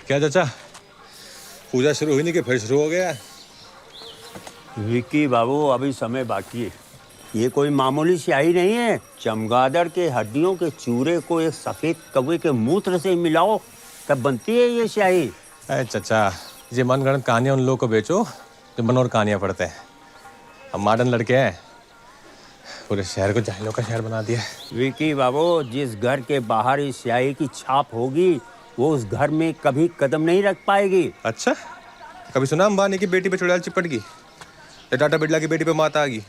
क्या चाचा, पूजा शुरू हुई नहीं कि फिर शुरू हो गया? विक्की बाबू, अभी समय बाकी है। ये कोई मामूली स्याही नहीं है। चमगादड़ के हड्डियों के चूरे को एक सफेद कौवे के मूत्र से मिलाओ तब बनती है ये स्याही। अरे चाचा, ये मनगढ़ंत कहानियां उन लोगों को बेचो जो मनोहर कहानियां पढ़ते हैं। हम मॉडर्न लड़के हैं, पूरे शहर को जाहिलों का शहर बना दिया। विक्की बाबू, जिस घर के बाहर इस स्याही की छाप होगी वो उस घर में कभी कदम नहीं रख पाएगी। अच्छा, कभी सुना अंबानी की बेटी पे चुड़ैल चिपट गई या टाटा बिरला की बेटी पे माता आ गई?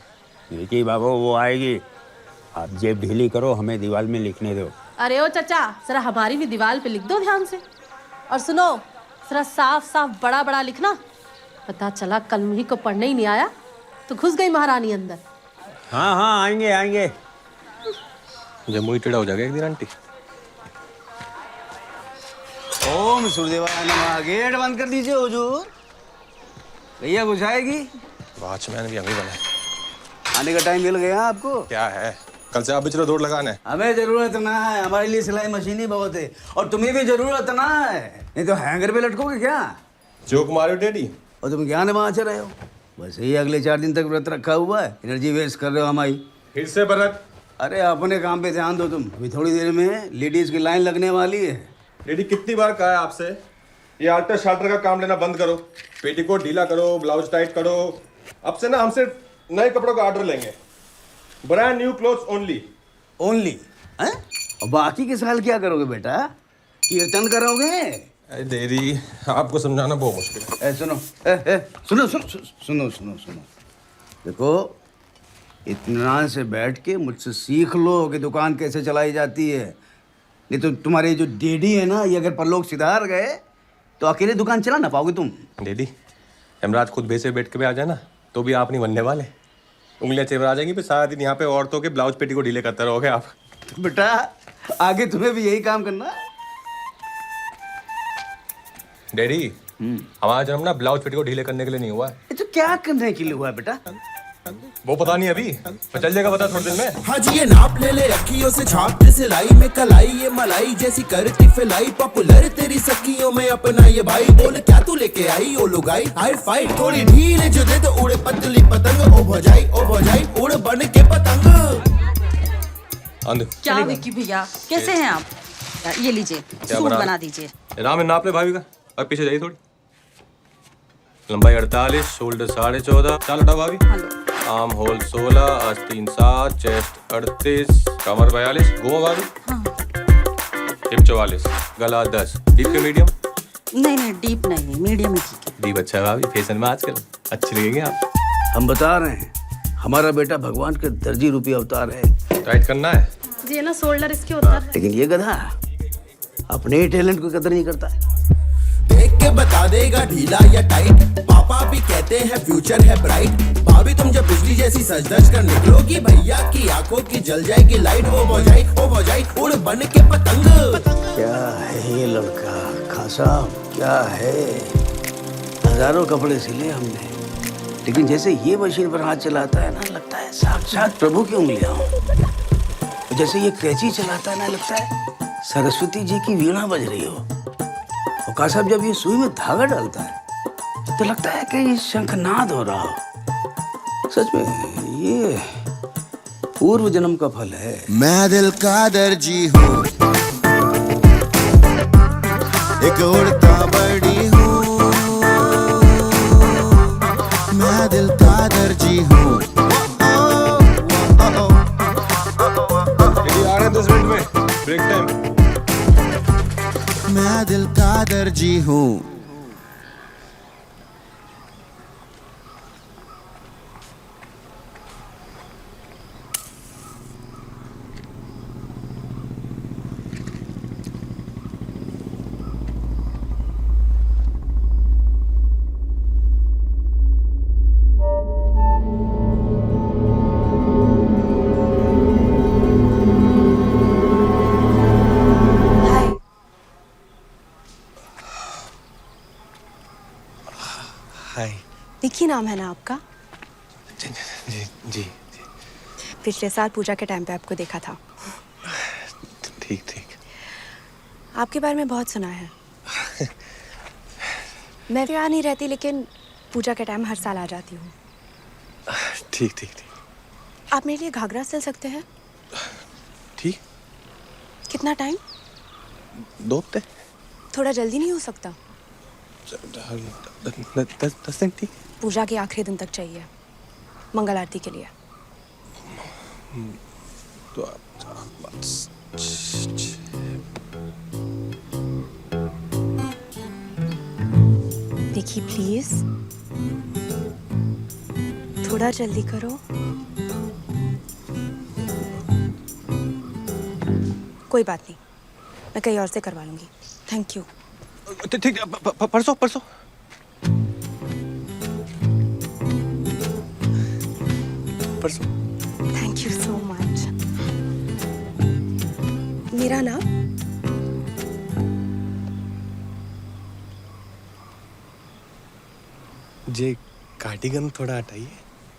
विक्की बाबू, वो आएगी। आप जेब ढीली करो, हमें दीवार में लिखने दो। अरे ओ चाचा, जरा हमारी भी दीवार पे लिख दो ध्यान से। और सुनो, जरा साफ साफ बड़ा बड़ा लिखना। पता चला कल ही को पढ़ने ही नहीं आया तो घुस गई महारानी अंदर। हाँ हाँ, आएंगे आएंगे। जम्मू ही टेढ़ा हो जाएगा एक दिन आंटी। ओम सूर्यदेवाय नमः। गेट बंद कर दीजिए हुजूर। भैया बुझाएगी। वॉचमैन भी हमें बना है। आने का टाइम मिल गया आपको? क्या है, कल से आप भी चलो दौड़ लगाने। हमें जरूरत ना है, हमारे लिए सिलाई मशीन ही बहुत है। और तुम्हें भी जरूरत ना है, नहीं तो हैंगर पे लटकोगे क्या? जोक मारो डैडी। और तुम क्या नमाज रहे हो? बस यही अगले 4 दिन तक व्रत रखा हुआ है, एनर्जी वेस्ट कर रहे हो हमारी। फिर से व्रत? अरे अपने काम पे ध्यान दो तुम। अभी थोड़ी देर में लेडीज की लाइन लगने वाली है। डैडी, कितनी बार कहा है आपसे, ये आल्टर शाल्टर का काम लेना बंद करो। पेटीकोट ढीला करो, ब्लाउज टाइट करो। अब से ना हमसे नए कपड़ों का ऑर्डर लेंगे। Brand new clothes only. Only? हैं? और बाकी के साल क्या करोगे बेटा? कीर्तन करोगे? अरे डैडी, आपको समझाना बहुत मुश्किल है। सुनो, सुनो सुनो सुनो सुनो सुनो। देखो, इत्मीनान से बैठ के मुझसे सीख लो कि दुकान कैसे चलाई जाती है। नहीं तो तुम्हारे जो डैडी है ना, ये अगर परलोक सिधार गए तो अकेले दुकान चला ना पाओगे तुम। डैडी, यमराज खुद बेचे बैठ के भी आ जाए ना तो भी आप नहीं बनने वाले। उंगलियां चेवर आ जाएंगी, फिर सारा दिन यहाँ पे औरतों के ब्लाउज पेटी को ढीले करते रहोगे आप। बेटा, आगे तुम्हें भी यही काम करना है। डैडी, हमारा जन्म ना ब्लाउज पेटी को ढीले करने के लिए नहीं हुआ है। ये तो क्या करने के लिए हुआ है बेटा? वो पता नहीं, अभी चल जाएगा पता थोड़े दिन में। हाँ जी, ये नाप ले अखियों से छाप दे सिलाई में कलाई, ये मलाई जैसी करती फिलाई, पॉपुलर तेरी सखियों में अपना ये भाई। बोल क्या तू लेके आई ओ लुगाई, हाई फाइट थोड़ी ढील जो दे तो उड़े पतली पतंग। ओ भजाई उड़ बन के पतंग। क्या विक्की भैया, कैसे हैं आप? ये लीजिए, सूट बना दीजिए। राम नाप ले भाभी का, और पीछे जाइए थोड़ी। लंबाई 48, शोल्डर 14.5। चाल हटाओ भाभी। आर्म होल 16, आस्तीन 7, चेस्ट 38, कमर 42, घूमो भाभी। हिप 44, गला 10। डीप के मीडियम? नहीं डीप नहीं, मीडियम ही ठीक है। डीप अच्छा है भाभी, फैशन में आजकल अच्छी लगेंगे आप। हम बता रहे हैं, हमारा बेटा भगवान के दर्जी रूपी अवतार है। टाइट करना है जी ना, शोल्डर इसके उतर। लेकिन ये गधा अपने ही टैलेंट को कदर नहीं करता। देख के बता देगा ढीला या टाइट, पापा भी कहते हैं फ्यूचर है ब्राइट। भाभी तुम जब बिजली जैसी सज धज कर निकलोगी, भैया की आंखों की जल जाएगी लाइट। ओ भजाई उड़ बन के पतंग। क्या है ये लड़का, खासा क्या है? हजारों कपड़े सिले हमने, लेकिन जैसे ये मशीन पर हाथ चलाता है ना, लगता है साक्षात प्रभु की उंगलियां हो। जैसे ये कैंची चलाता है ना, लगता है सरस्वती जी की वीणा बज रही हो। और का साहब जब ये सुई में धागा डालता है तो लगता है कि ये शंखनाद हो रहा हो। सच में ये पूर्व जन्म का फल है। मैं दिल का दर्जी हूँ, एक उड़ता बड़ी हूँ। मैं दिल का दर्जी हूँ। आ रहे हैं 10 मिनट में, ब्रेक टाइम। मैं दिल का दर्जी हूँ। विक्की नाम है ना आपका? जी जी जी। पिछले साल पूजा के टाइम पे आपको देखा था। ठीक। आपके बारे में बहुत सुना है। मैं भी यहाँ नहीं रहती, लेकिन पूजा के टाइम हर साल आ जाती हूँ। ठीक ठीक ठीक आप मेरे लिए घाघरा सिल सकते हैं? ठीक। कितना टाइम? 2 हफ्ते। थोड़ा जल्दी नहीं हो सकता? 10 दिन ठीक। पूजा के आखिरी दिन तक चाहिए, मंगल आरती के लिए। तो विकी प्लीज, थोड़ा जल्दी करो। कोई बात नहीं, मैं कहीं और से करवा लूंगी। Thank you. ठीक। परसों परसों। परसों। Thank you so much. मेरा नाम जे कार्डिगन थोड़ा हटाइए।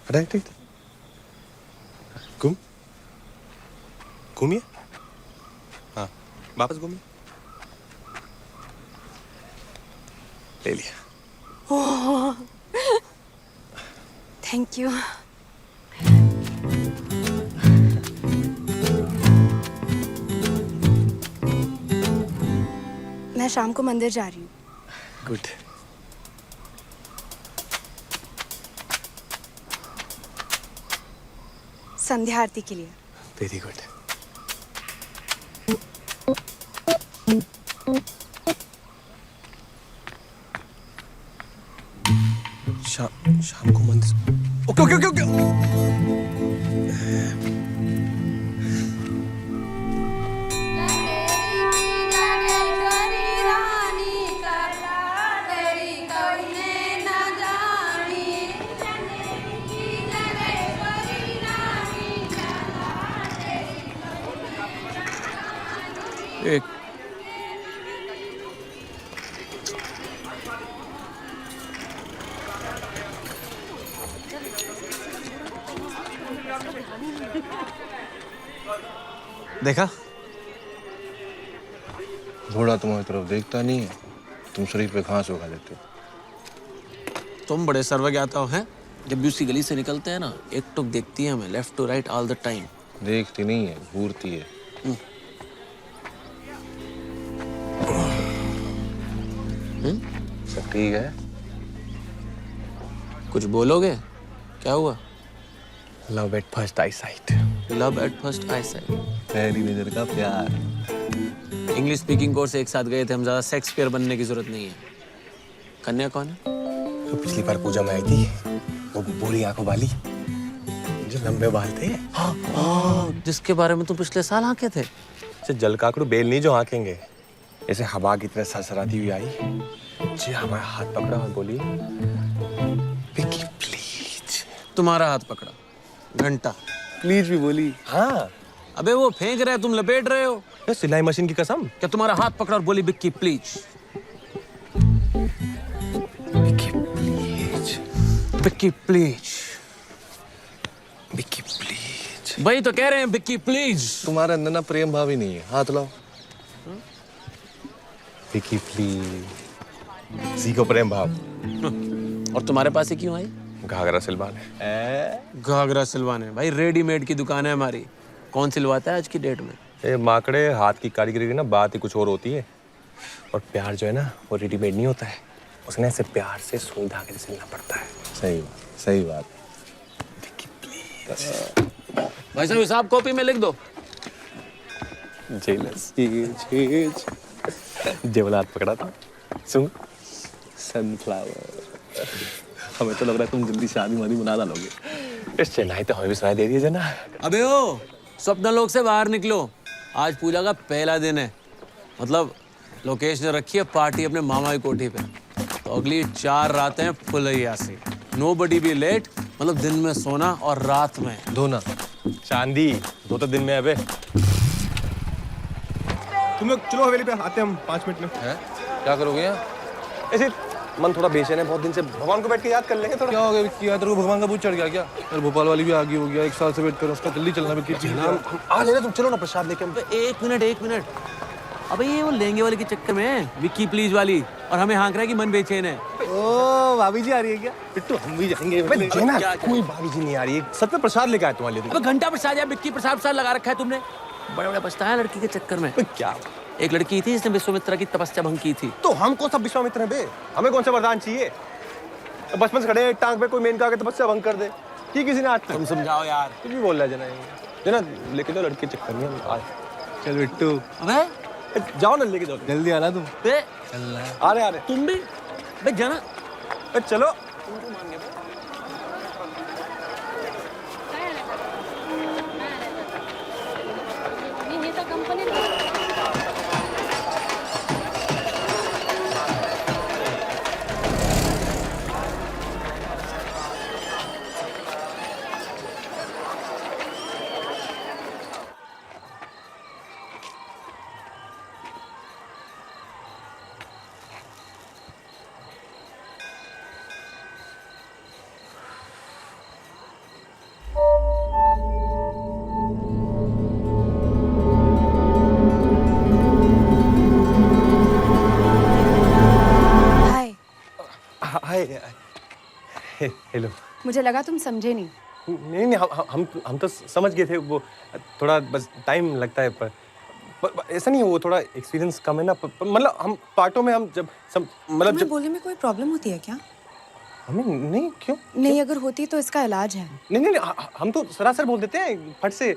हटाइए। ठीक। घूमिए। हाँ, वापस घूमिए। ले लिया। Thank you. मैं शाम को मंदिर जा रही हूँ। गुड। संध्या आरती के लिए। Very good. शाम को मंदिर। Okay okay okay okay. एक देखा? घोड़ा तुम्हारी तरफ देखता नहीं है, तुम शरीर पे घास उगा देते हो। तुम बड़े सर्वज्ञाता हो हैं। जब भी उसकी गली से निकलते हैं ना, एक टुक देखती है हमें, left to right all the time. देखती नहीं है, घूरती है। सब ठीक है? कुछ बोलोगे? क्या हुआ? Love at first I site. Love at first I site. पहली नजर का प्यार। इंग्लिश स्पीकिंग कोर्स एक साथ गए थे हम, ज्यादा शेक्सपियर बनने की जरूरत नहीं है। कन्या कौन है? तो पिछली बार पूजा में आई थी, वो बूढ़ी आंखों वाली जो लंबे बाल थे। हाँ, जिसके बारे में तुम पिछले साल आंके थे। जल काकड़ू बेल नहीं जो आंकेंगे, ऐसे हवा की तरह सरसराती हुई आई जी, हमारा हाथ पकड़ा और बोली, विकी प्लीज। तुम्हारा हाथ पकड़ा, घंटा प्लीज भी बोली। हाँ। अबे वो फेंक रहे, तुम लपेट रहे हो। ये सिलाई मशीन की कसम। क्या तुम्हारा हाथ पकड़ा और बोली Vicky please? Vicky please. Vicky please. Vicky please. वही तो कह रहे हैं, विक्की प्लीज। तुम्हारे अंदर ना प्रेम भाव ही नहीं है। हाथ लाओ। विकी प्लीज। सीखो प्रेम भाव। और तुम्हारे पास ही क्यों आई? घाघरा सिलवाने। घाघरा सिलवाने? भाई रेडीमेड की दुकान है हमारी, कौन सिलवाता है आज की डेट में? ए माकड़े, हाथ की कारीगरी की ना बात ही कुछ और होती है। और प्यार जो है ना, वो रेडीमेड नहीं होता है, उसने ऐसे प्यार से सुई धागे से सिलना पड़ता है। सही बात, सही बात। विकी प्लीज। भाई साहब हिसाब कॉपी में लिख दो। जेलस जे वाला हाथ पकड़ा था, सुन, सनफ्लावर। हमें तो लग रहा है तुम जल्दी शादी वादी बना डालोगे। इस चेन्नई तो हमें भी सुनाई दे दीजिए ना। अबे ओ, स्वप्न लोक से बाहर निकलो, आज पूजा का पहला दिन है। मतलब लोकेशन रखी है पार्टी अपने मामा की कोठी पे, तो अगली 4 रातें फुलैया से। नोबडी बी लेट, मतलब दिन में सोना और रात में धोना। चांदी दो तो दिन में। अबे तुम लोग चलो हवेली पे, आते हम 5 मिनट में। हैं? क्या करोगे यहाँ? ऐसे मन थोड़ा बेचैन है बहुत दिन से, भगवान को बैठ के याद कर लेंगे थोड़ा। क्या हो गया विक्की? तेरे को भगवान का भूत चढ़ गया क्या? यार भोपाल वाली भी आगे हो गया, 1 साल से वेट कर उसका, जल्दी चलना विक्की। हम आ जाए, तुम चलो ना प्रसाद लेके। हम एक मिनट। अबे ये वो लहंगे वाले के चक्कर में है, विक्की प्लीज वाली, और हमें हाँक रहा है कि मन बेचैन है। ओ भाभी जी आ रही है क्या? बिट्टू हम भी जाएंगे। ना कोई भाभी जी नहीं आ रही है, सच में प्रसाद लेकर आए तुम्हारे लिए। अब घंटा प्रसाद या बिक्की प्रसाद लगा रखा है तुमने। बड़ा बड़ा पछताया लड़की के चक्कर में। क्या एक लड़की थी जिसने विश्वामित्र की तपस्या भंग की थी। तो हमको सब विश्वामित्र हैं बे, हमें कौन सा वरदान चाहिए? बचपन से खड़े हैं टांग पे, कोई मेनका के तपस्या भंग कर दे कि किसी ने आज तक। तुम समझाओ यार। कुछ भी बोल रहा है जना लेके जाओ लड़के चक्कर में हम आज। चल बिट्टू अबे जाओ ना, लेके जाओ, जल्दी आना तुम। बे आ रहे तुम भी बे जाना। चलो। हाय। हेलो। मुझे लगा तुम समझे नहीं। नहीं हम तो समझ गए थे, वो थोड़ा बस टाइम लगता है, पर ऐसा नहीं है, वो थोड़ा एक्सपीरियंस कम है ना, मतलब हम पार्टों में हम जब मतलब जब बोलने में कोई प्रॉब्लम होती है क्या? हमें नहीं, क्यों? नहीं, अगर होती तो इसका इलाज है। नहीं, हम तो सरासर बोल देते हैं फट से।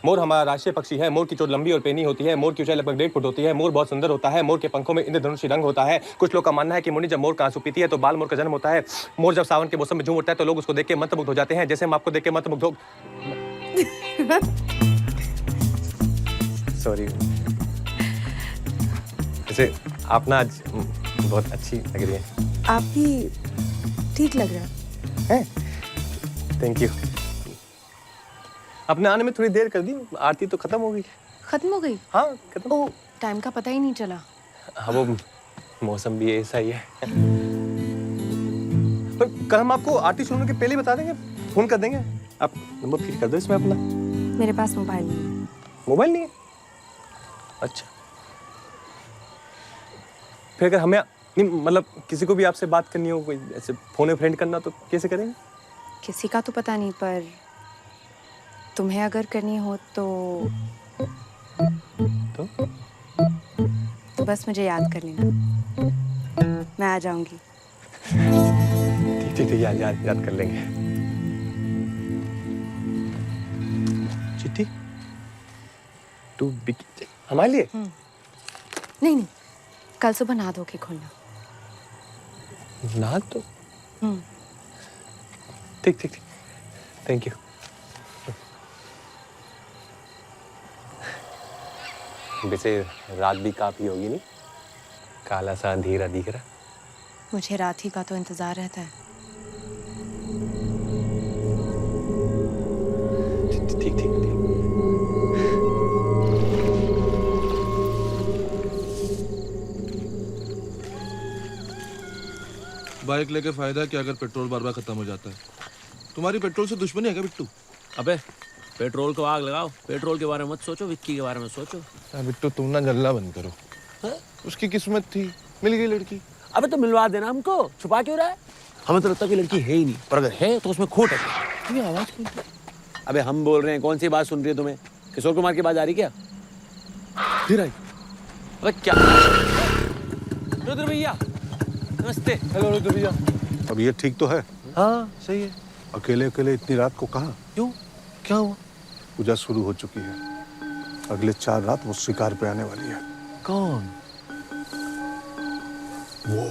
मोर हमारा राष्ट्रीय पक्षी है। मोर की चोट लंबी और पेनी होती है। मोर की ऊंचाई लगभग 1.5 फुट होती है। मोर बहुत सुंदर होता है। मोर के पंखों में इंद्रधनुषी रंग होता है। कुछ लोग का मानना है कि मुनि जब मोर का आंसू पीती है तो बाल मोर का जन्म होता है। मोर जब सावन के मौसम में झूम उठता है तो लोग उसको देख के मंत्रमुग्ध हो जाते हैं, जैसे हम आपको देख के मंत्रमुग्ध हो। सॉरी। वैसे आप ना आज बहुत अच्छी लग रही है। आप भी ठीक लग रहा है। Thank you. अपने आने में थोड़ी देर कर दी, आरती तो खत्म हो गई। खत्म हो गई? हाँ खत्म। ओह, टाइम का पता ही नहीं चला। हाँ, वो मौसम भी ऐसा ही है। पर कल हम आपको आरती शुरू होने के पहले ही बता देंगे, फोन कर देंगे। आप नंबर फीड कर दो इसमें अपना। मेरे पास मोबाइल नहीं है। मोबाइल नहीं है? अच्छा, फिर अगर हमें नहीं, मतलब किसी को भी आपसे बात करनी हो, कोई ऐसे फोन में फ्रेंड करना, तो कैसे करेंगे? किसी का तो पता नहीं, पर तुम्हें अगर करनी हो तो बस मुझे याद कर लेना, मैं आ जाऊंगी। ठीक, याद कर लेंगे। चिट्ठी टू बिकी हमारे लिए? नहीं, कल सुबह नहा धो के खोलना। ना तो ठीक, थैंक यू। वैसे रात भी काफी होगी नहीं? काला सा अंधेरा दिख रहा। मुझे रात ही का तो इंतजार रहता है। ठीक। बाइक लेके फायदा क्या अगर पेट्रोल बार बार खत्म हो जाता है? तुम्हारी पेट्रोल से दुश्मनी है क्या बिट्टू? अबे पेट्रोल को आग लगाओ, पेट्रोल के बारे में मत सोचो, विक्की के बारे में सोचो। बिट्टू तुम ना जलना बंद करो। उसकी किस्मत थी, मिल गई लड़की। अबे तो मिलवा देना हमको, छुपा क्यों रहा है? हमें तो लगता है कि लड़की है ही नहीं, पर अगर है तो उसमें खोट है। ये आवाज क्यों? अबे हम बोल रहे हैं, कौन सी बात सुन रही है तुम्हें? किशोर कुमार की बात आ रही क्या? फिर आई। अबे क्या? रुद्र भैया नमस्ते। हेलो रुद्र भैया। अब ये ठीक तो है? हाँ सही है। अकेले इतनी रात को कहाँ? क्यों, क्या हुआ? पूजा शुरू हो चुकी है। अगले 4 रात वो शिकार पे आने वाली है। कौन? वो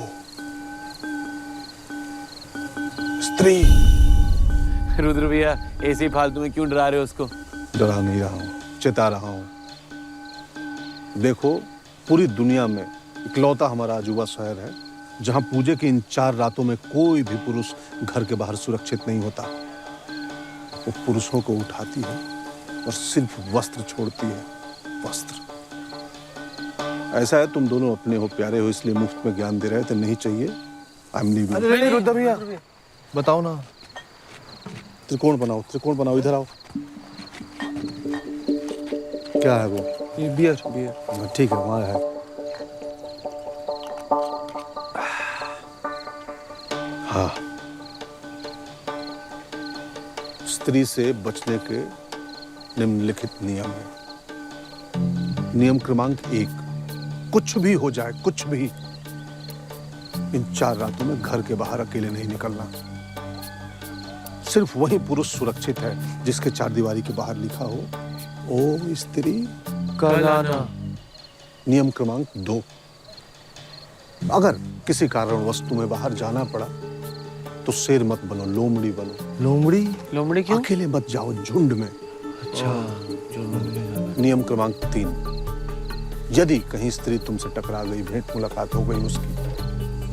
स्त्री। रुद्र भैया ऐसे फालतू में क्यों डरा रहे हो उसको? डरा नहीं रहा हूँ, चेता रहा हूँ। देखो, पूरी दुनिया में इकलौता हमारा अजूबा शहर है जहाँ पूजे की इन 4 रातों में कोई भी पुरुष घर के बाहर सुरक्षित नहीं होता। वो पुरुषों को उठाती है और सिर्फ वस्त्र छोड़ती है, वस्त्र। ऐसा है, तुम दोनों अपने हो, प्यारे हो, इसलिए मुफ्त में ज्ञान दे रहे थे, नहीं चाहिए। नहीं रुद्र भैया, बताओ ना। त्रिकोण बनाओ, इधर आओ। क्या है वो? ये बियर। ठीक है, वहाँ है। हाँ, स्त्री से बचने के निम्नलिखित नियम है। नियम क्रमांक 1, कुछ भी हो जाए, कुछ भी, इन 4 रातों में घर के बाहर अकेले नहीं निकलना। सिर्फ वही पुरुष सुरक्षित है जिसके 4 दीवारी के बाहर लिखा हो, ओ स्त्री कल आना। नियम क्रमांक 2, अगर किसी कारणवश तुम्हें बाहर जाना पड़ा तो शेर मत बनो, लोमड़ी बनो। लोमड़ी? लोमड़ी क्यों? अकेले मत जाओ, झुंड में। अच्छा, नियम क्रमांक 3, यदि कहीं स्त्री तुमसे टकरा गई, भेंट मुलाकात हो गई उसकी,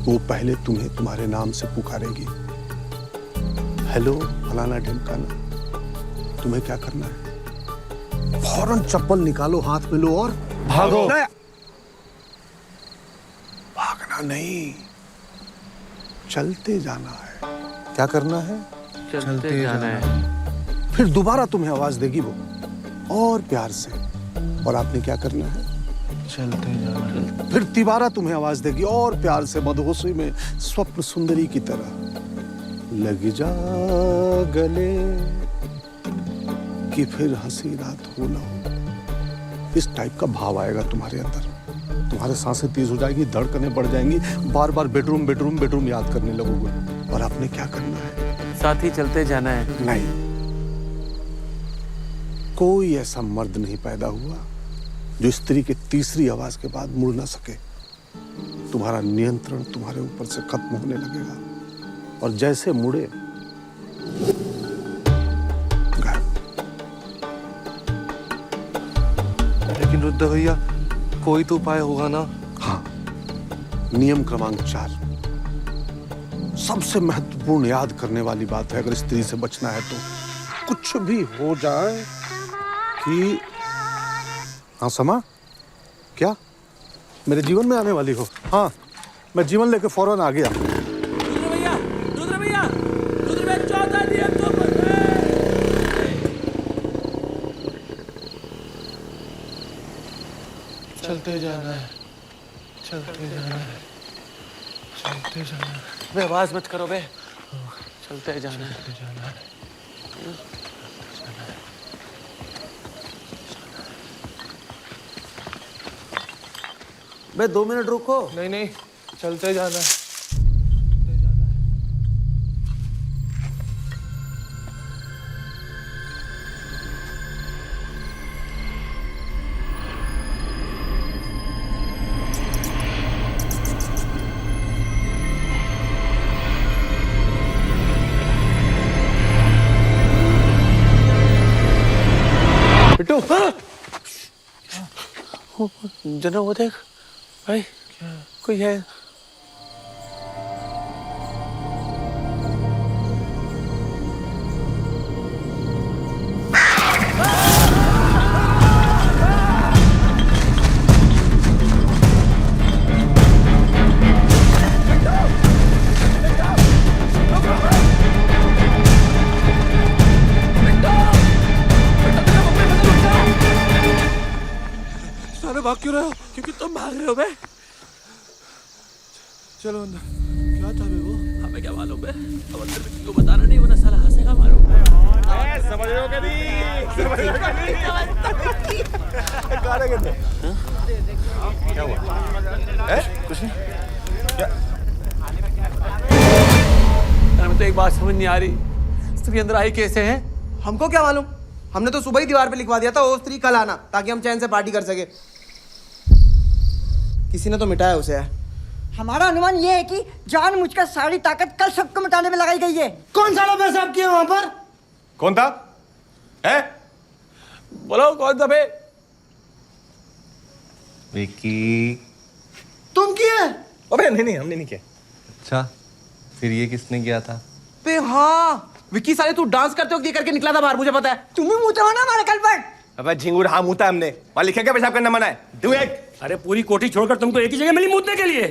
तो वो पहले तुम्हें तुम्हारे नाम से पुकारेगी। हेलो फलाना ढिमकाना। तुम्हें क्या करना है? फौरन चप्पल निकालो, हाथ में लो और भागो। भागना नहीं, चलते जाना है। क्या करना है? चलते जाना है। फिर दोबारा तुम्हें आवाज देगी वो, और प्यार से, और आपने क्या करना है? चलते जाना है। फिर तिबारा तुम्हें आवाज देगी और प्यार से, मदहोशी में स्वप्न सुंदरी की तरह, लग जा गले कि फिर हंसी रात हो ना हो। इस टाइप का भाव आएगा तुम्हारे अंदर। तुम्हारे सांसें तेज हो जाएगी, धड़कनें बढ़ जाएंगी, बार बार बेडरूम बेडरूम बेडरूम याद करने लगोगे। और आपने क्या करना है? साथ ही चलते जाना है। नहीं, कोई ऐसा मर्द नहीं पैदा हुआ जो स्त्री की तीसरी आवाज के बाद मुड़ ना सके। तुम्हारा नियंत्रण तुम्हारे ऊपर से खत्म होने लगेगा, और जैसे मुड़े गायब। लेकिन रुद्र भैया, कोई तो उपाय होगा ना? हाँ, नियम क्रमांक 4, सबसे महत्वपूर्ण याद करने वाली बात है, अगर स्त्री से बचना है तो कुछ भी हो जाए कि, हाँ समा, क्या मेरे जीवन में आने वाली हो? हाँ, मैं जीवन लेके फौरन आ गया। चलते जाना है, चलते जाना है, चलते जाना है। बे आवाज मत करो बे। चलते जाना है, चलते जाना है। बे 2 मिनट रुको। नहीं नहीं, चलते जाना है। जना वो देख भाई, क्या कोई है? सारे भाग क्यों रहे हो? क्योंकि तुम भाग रहे हो बे। चलो अंदर। क्या था बे वो? हमें क्या मालूम बे? अब अंदर किसी को बताना नहीं, वरना साला हंसेगा मारो। समझ रहे हो कि नहीं? समझ रहे हो कि नहीं? गाने के अंदर। क्या हुआ? कुछ नहीं। क्या? हमें तो एक बात समझ नहीं आ रही, स्त्री अंदर आई कैसे है? हमको क्या मालूम? हमने तो सुबह ही दीवार पे लिखवा दिया था, ओ स्त्री कल आना, ताकि हम चैन से पार्टी कर सके। किसी ने तो मिटाया उसे। हमारा अनुमान ये है कि जानबूझकर सारी ताकत कल सबको मिटाने में लगाई गई है। कौन साला पेशाब किया वहां पर? कौन था? है? बोलो कौन था बे? विकी। तुम किए? अबे नहीं, हमने नहीं किया। अच्छा, फिर ये किसने किया था? बे हाँ, विक्की साले तू डांस करते वक्त ये करके निकला था बाहर, मुझे पता है। तुम ही मुंह तो हो ना हमारे कल पर। अबे झिंगुर, हाँ मुता हमने। वहां लिखा क्या पेशाब करना मना है? Do it. अरे पूरी कोठी छोड़कर तुमको एक ही जगह मिली मूतने के लिए?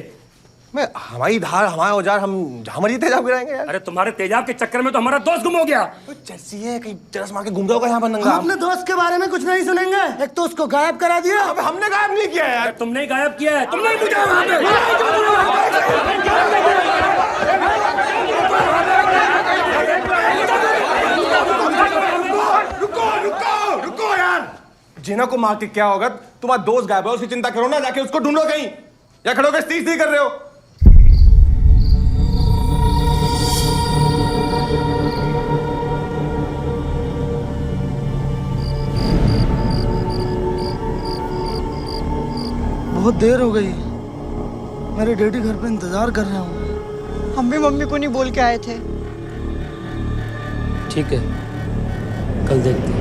मैं हमारी धार हमारा औजार हम जहाँ मर्जी तेजाब गिराएंगे यार। अरे तुम्हारे तेजाब के चक्कर में तो हमारा दोस्त गुम हो गया। जैसी है कहीं चरस मार के घूम रहा होगा यहाँ पर नंगा। हम अपने दोस्त के बारे में कुछ नहीं सुनेंगे। एक तो उसको गायब करा दिया। अबे हमने गायब नहीं किया यार। तुमने ही गायब किया है, तुमने ही पूछा वहाँ पे। रुको यार। जीना को मार के क्या होगा? तुम्हारा दोस्त गायब है, उसकी चिंता करो ना, जाके उसको ढूंढो कहीं। या खड़े होकर स्त्री कर रहे हो? बहुत देर हो गई, मेरे डैडी घर पे इंतजार कर रहे हूँ। हम भी मम्मी को नहीं बोल के आए थे। ठीक है, कल देखते हैं।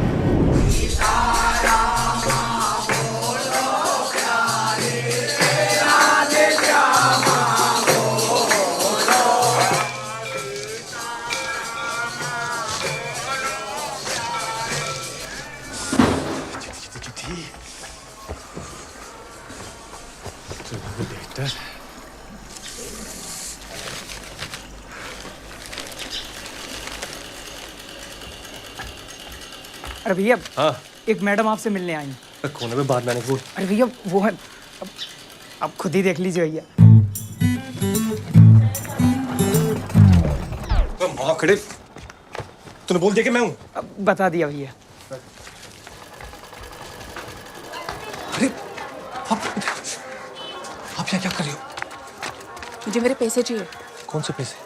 अरे भैया, हाँ एक मैडम आपसे मिलने आई। कोने में बात मैंने बोल। अरे भैया वो है, अब खुद ही देख लीजिए भैया। माँ खड़े, तूने बोल दिया कि मैं हूँ। अब बता दिया भैया। अरे आप क्या कर रही हो? मुझे मेरे पैसे चाहिए। कौन से पैसे?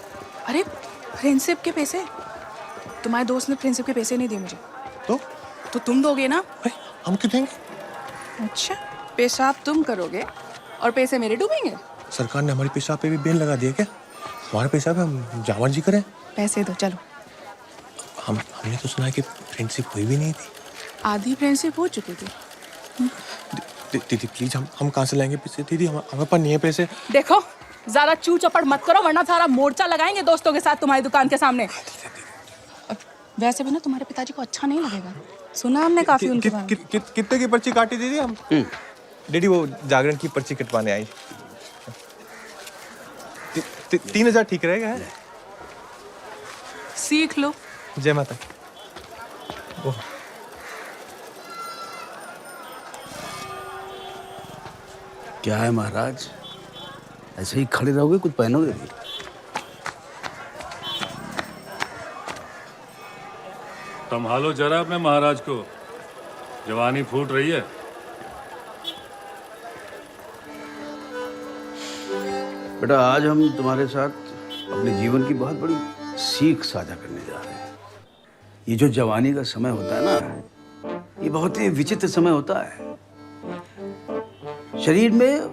अरे फ्रेंडशिप के पैसे। तुम्हारे दोस्त ने फ्रेंडशिप के पैसे नहीं दिए मुझे। तो तुम दोगे ना? हम क्यों देंगे? अच्छा, पेशाब तुम करोगे और पैसे मेरे डूबेंगे? सरकार ने हमारी पेशाब पे भी बैन लगा दिया क्या? हमारे पेशाब हम जावर जी करें? पैसे दो, चलो। हमने तो सुना है कि फ्रेंडशिप हुई भी नहीं थी। आधी फ्रेंडशिप हो चुकी थी। दीदी प्लीज, हम कहाँ से लाएंगे पैसे? दीदी हमारे पास नहीं है पैसे। देखो, ज्यादा चू चपड़ मत करो, वरना सारा मोर्चा लगाएंगे दोस्तों के साथ तुम्हारी दुकान के सामने। वैसे भी ना तुम्हारे पिताजी को अच्छा नहीं लगेगा। सुना हमने काफी उनके बारे में। कितने की पर्ची काटी दीदी हम? डैडी वो जागरण की पर्ची कटवाने आई। 3000 ठीक रहेगा? सीख लो। जय माता। क्या है महाराज, ऐसे ही खड़े रहोगे? कुछ पहनोगे भी? संभालो जरा अपने महाराज को, जवानी फूट रही है। बेटा, आज हम तुम्हारे साथ अपने जीवन की बहुत बड़ी सीख साझा करने जा रहे हैं। ये जो जवानी का समय होता है ना, ये बहुत ही विचित्र समय होता है। शरीर में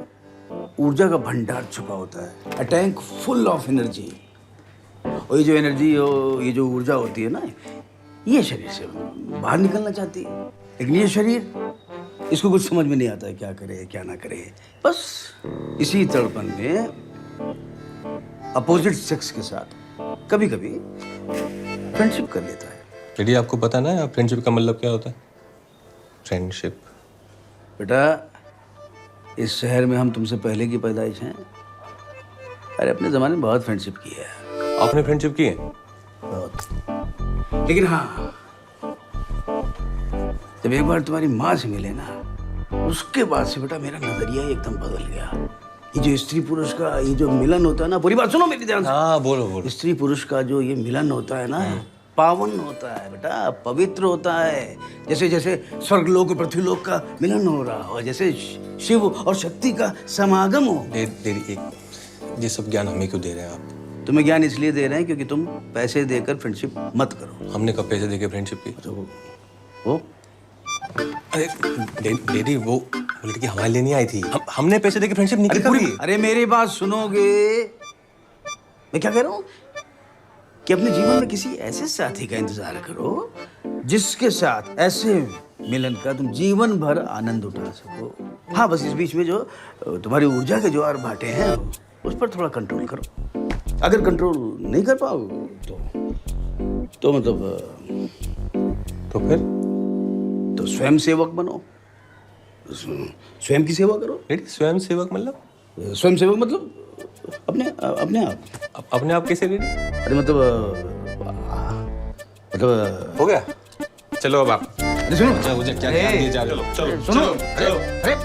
ऊर्जा का भंडार छुपा होता है, a tank full of energy. और ये जो एनर्जी हो, ये जो ऊर्जा होती है ना, ये शरीर से बाहर निकलना चाहती है, लेकिन ये शरीर, इसको कुछ समझ में नहीं आता है क्या करे क्या ना करे। बस इसी तड़पन में अपोजिट सेक्स के साथ कभी कभी फ्रेंडशिप कर लेता है। डैडी आपको पता ना फ्रेंडशिप का मतलब क्या होता है? फ्रेंडशिप। बेटा, इस शहर में हम तुमसे पहले की पैदाइश हैं। अरे अपने जमाने में बहुत फ्रेंडशिप की है। आपने फ्रेंडशिप की है? बहुत। लेकिन हाँ, जब एक बार तुम्हारी माँ से मिले ना, उसके बाद से बेटा मेरा नजरिया एकदम बदल गया। ये जो स्त्री पुरुष का ये जो मिलन होता है ना, पूरी बात सुनो मेरी ध्यान से। हाँ बोलो। स्त्री पुरुष का जो ये मिलन होता है ना, पावन होता है बेटा, पवित्र होता है। जैसे जैसे स्वर्गलोक और पृथ्वीलोक का मिलन हो रहा हो, जैसे शिव और शक्ति का समागम हो। डैडी, ये सब ज्ञान हमें क्यों दे रहे हैं आप? तुम्हें ज्ञान इसलिए दे रहे हैं क्योंकि तुम पैसे देकर फ्रेंडशिप मत करो। हमने कब पैसे देके फ्रेंडशिप की? तो वो अरे डैडी, वो लड़की हमारे लिए नहीं आई थी। हमने पैसे देके फ्रेंडशिप नहीं की कभी। अरे मेरी बात सुनोगे? मैं क्या कह रहा हूँ कि अपने जीवन में किसी ऐसे साथी का इंतजार करो जिसके साथ ऐसे मिलन का तुम जीवन भर आनंद उठा सको। हाँ, बस इस बीच में जो तुम्हारी ऊर्जा के जो और भाटे हैं उस पर थोड़ा कंट्रोल करो। अगर कंट्रोल नहीं कर पाओ तो मतलब तो फिर तो स्वयं सेवक बनो, स्वयं की सेवा करो। स्वयं सेवक मतलब? स्वयं सेवक मतलब अपने अपने आप। अपने आप कैसे रेडी? अरे मतलब हो गया। चलो अब आप। अरे सुनो, अच्छा मुझे क्या ध्यान दिए जा रहे हो? चलो सुनो, चलो। अरे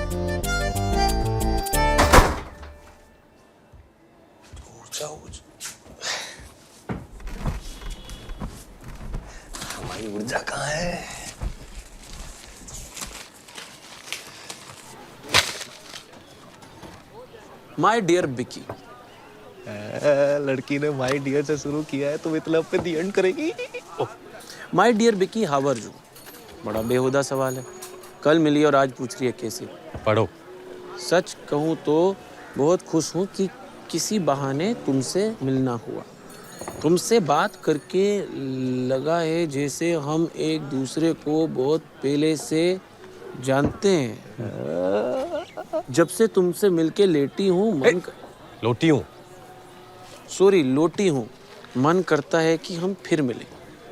हमारी ऊर्जा कहाँ है? माय डियर बिकी। लड़की ने माय डियर से शुरू किया है तो मतलब पे दी एंड करेगी। माय डियर बिकी, हाउ आर यू? बड़ा बेहुदा सवाल है। कल मिली और आज पूछ रही है कैसी। पढ़ो। सच कहूँ तो बहुत खुश हूँ कि किसी बहाने तुमसे मिलना हुआ। तुमसे बात करके लगा है जैसे हम एक दूसरे को बहुत पहले से जानते हैं। जब से तुमसे मिलके लेटी हूँ लोटी हूँ। सॉरी, लोटी हूँ। मन करता है कि हम फिर मिलें।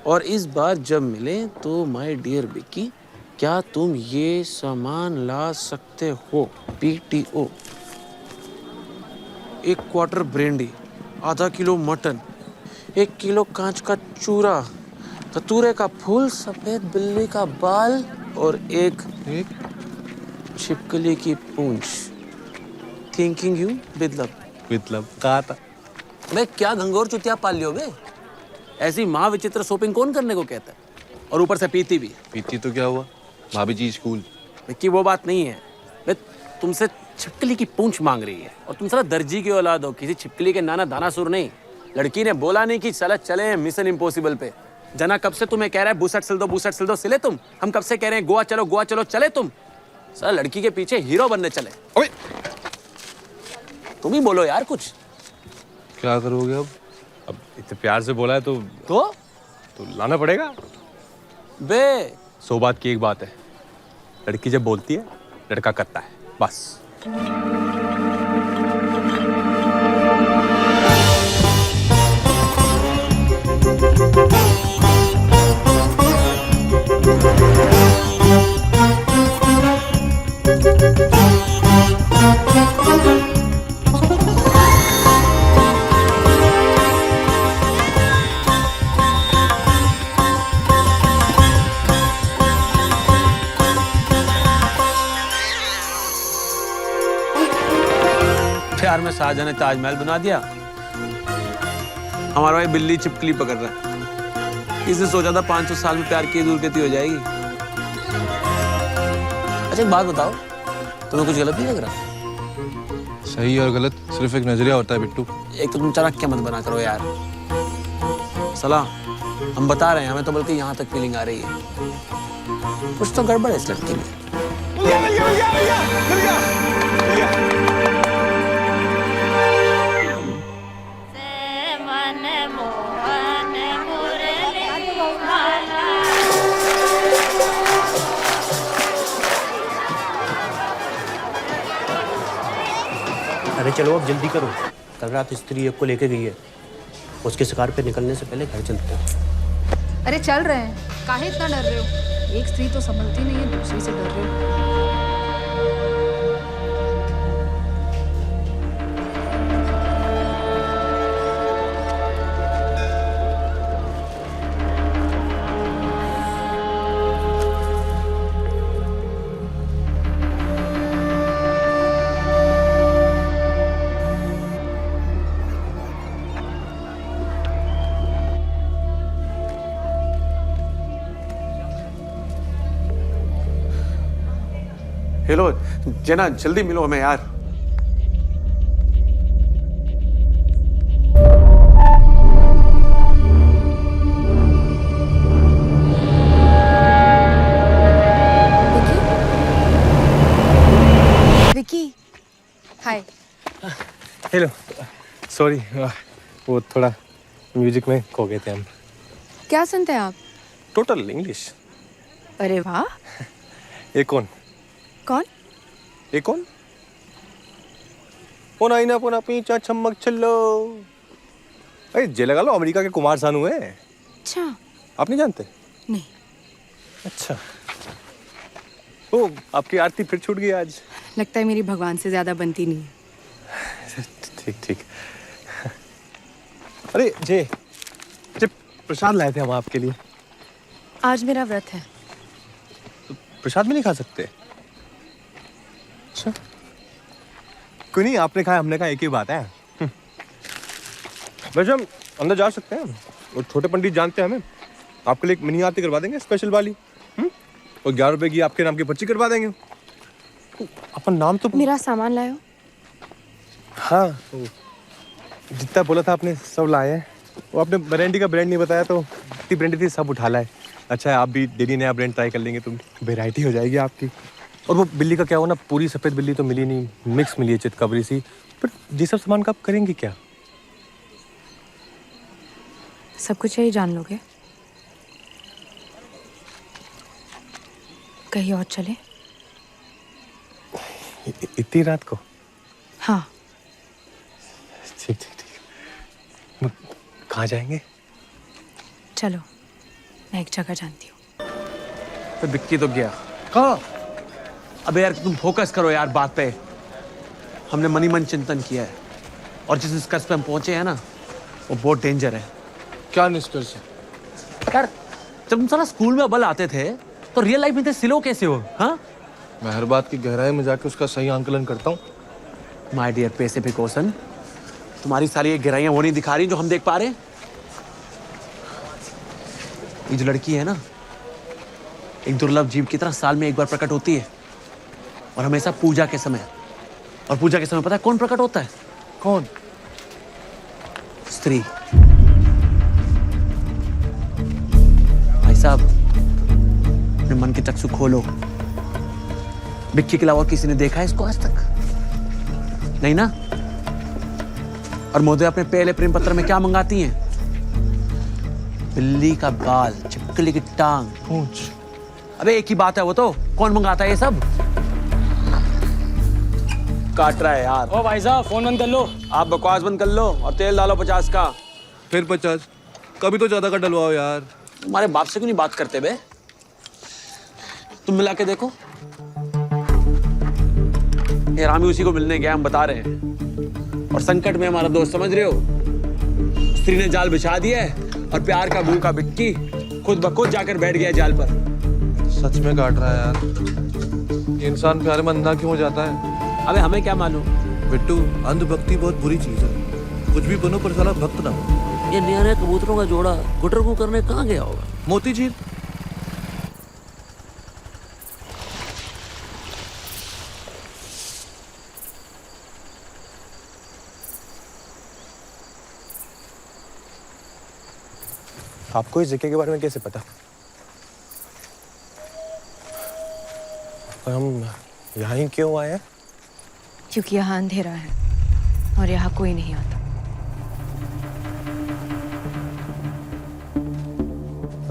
और इस बार जब मिले तो माय डियर बिकी, क्या तुम ये सामान ला सकते हो? PTO, 1 क्वार्टर ब्रेंडी, आधा किलो मटन, 1 किलो कांच का चूरा, धतूरे का फूल, सफेद बिल्ली का बाल और एक छिपकली की पूंछ। थिंकिंग यू बिदलब कहा था मैं। क्या घंघोर चुतिया पाल लियो बे? ऐसी माँ विचित्र शॉपिंग कौन करने को कहता है? और ऊपर से पीती भी। पीती तो क्या हुआ, भाभी जी स्कूल। विक्की वो बात नहीं है। मैं तुमसे छिपकली की पूंछ मांग रही है और तुम साला दर्जी की औलाद हो, किसी छिपकली के नाना दानासुर नहीं। लड़की ने बोला नहीं कि चला चले मिशन इम्पॉसिबल पे। जना कब से तुम्हें कह रहा है बूसट सिल दो, सिले तुम। हम कब से कह रहे हैं गोवा चलो, चले तुम। साला लड़की के पीछे हीरो बनने चले। ओए तुम ही बोलो यार कुछ। क्या करोगे अब इतने प्यार से बोला है तो लाना पड़ेगा बे। 100 बात की एक बात है, लड़की जब बोलती है लड़का करता है, बस। प्यार में शाहजहां ने ताजमहल बना दिया। हमारा भाई बिल्ली छिपकली पकड़ रहा है। किसने सोचा था 500 साल में प्यार की दूर कहती हो जाएगी। अच्छा एक बात बताओ, तुम्हें कुछ गलत नहीं लग रहा? सही और गलत सिर्फ एक नजरिया होता है बिट्टू। एक तो तुम चाणक्य मत बना करो यार। सलाह हम बता रहे हैं, हमें तो बल्कि यहाँ तक फीलिंग आ रही है। कुछ तो गड़बड़ है इस लड़की में। अरे चलो अब जल्दी करो, कल रात स्त्री एक को लेके गई है। उसके शिकार पे निकलने से पहले घर चलते हैं। अरे चल रहे हैं, काहे इतना डर रहे हो? एक स्त्री तो संभलती नहीं है, दूसरी से डर रहे हो। हेलो जना, जल्दी मिलो हमें यार। विकी, हाय। हेलो, सॉरी वो थोड़ा म्यूजिक में खो गए थे हम। क्या सुनते हैं आप? Total English. अरे वाह। ये कौन? कौन? ये कौन? पोना इना पोना पीछा चमक चलो। अरे जे लगा लो, अमेरिका के कुमार सानू है। अच्छा। आप नहीं जानते? नहीं। अच्छा। ओ, आपकी आरती फिर छूट गई आज। लगता है मेरी भगवान से ज्यादा बनती नहीं है। ठीक ठीक। अरे जे प्रसाद लाए थे हम आपके लिए। आज मेरा व्रत है। तो प्रसाद में नहीं खा सकते? अच्छा कोई नहीं, आपने खाया हमने खाया एक ही बात है। वैसे हम अंदर जा सकते हैं और छोटे पंडित जानते हैं हमें, आपके लिए एक मिनी आरती करवा देंगे स्पेशल वाली। और 11 रुपए की आपके नाम की पर्ची करवा देंगे। अपन नाम तो मेरा सामान लायो। हाँ तो जितना बोला था आपने सब लाए हैं। वो आपने ब्रांडी का ब्रांड नहीं बताया तो इतनी ब्रांडी थी सब उठा लाए। अच्छा है आप भी डेली नया ब्रांड ट्राई कर लेंगे तो वेराइटी हो जाएगी आपकी। और वो बिल्ली का क्या हुआ ना, पूरी सफ़ेद बिल्ली तो मिली नहीं, मिक्स मिली है चितकबरी सी। पर ये सब सामान का आप करेंगे क्या? सब कुछ यही जान लोगे? कहीं और चले? इतनी रात को? हाँ। ठीक ठीक ठीक। कहाँ जाएंगे? चलो मैं एक जगह जानती हूँ। तो बिक्की तो गया। कहाँ? अबे यार तुम फोकस करो यार बात पे। हमने मनी मन चिंतन किया है और जिस निष्कर्ष पे हम पहुंचे हैं ना वो बहुत डेंजर है। क्या निष्कर्ष है? यार जब तुम साला स्कूल में अव्वल आते थे तो रियल लाइफ में थे सिलो कैसे हो? हाँ मैं हर बात की गहराई में जाके उसका सही आंकलन करता हूँ। माय डियर पैसिफिक ओशन, तुम्हारी सारी ये गहराइयां वो नहीं दिखा रही जो हम देख पा रहे हैं। ये जो लड़की है ना एक दुर्लभ जीव की तरह साल में एक बार प्रकट होती है और हमेशा पूजा के समय। और पूजा के समय पता है कौन प्रकट होता है? कौन? स्त्री। भाई साहब अपने मन के चक्षु खोलो। बिक्की के अलावा किसी ने देखा है इसको आज तक? नहीं ना? और मोदी अपने पहले प्रेम पत्र में क्या मंगाती हैं? बिल्ली का बाल, छिपकली की टांग, पूंछ। अबे एक ही बात है वो तो। कौन मंगाता है ये सब? काट रहा है यार। ओ भाई साहब फोन बंद कर लो। आप बकवास बंद कर लो और तेल डालो 50 का। फिर 50? कभी तो ज्यादा का डलवाओ यार। तुम्हारे बाप से क्यों नहीं बात करते बे? तुम मिला के देखो। ये रामी उसी को मिलने गया, हम बता रहे हैं। और संकट में हमारा दोस्त समझ रहे हो, स्त्री ने जाल बिछा दिया है और प्यार का भूखा बिक्की खुद ब खुद जाकर बैठ गया जाल पर। सच में काट रहा है यार। ये इंसान प्यार में अंधा क्यों हो जाता है? अबे हमें क्या मालूम बिट्टू, अंधभक्ति बहुत बुरी चीज है। कुछ भी बनो पर साला भक्त ना हो। ये नया नया कबूतरों का जोड़ा गुटर को करने कहाँ गया होगा? मोती झील। आपको इस जगह के बारे में कैसे पता? और हम यहाँ ही क्यों आए हैं? क्योंकि यहाँ अंधेरा है और यहाँ कोई नहीं आता।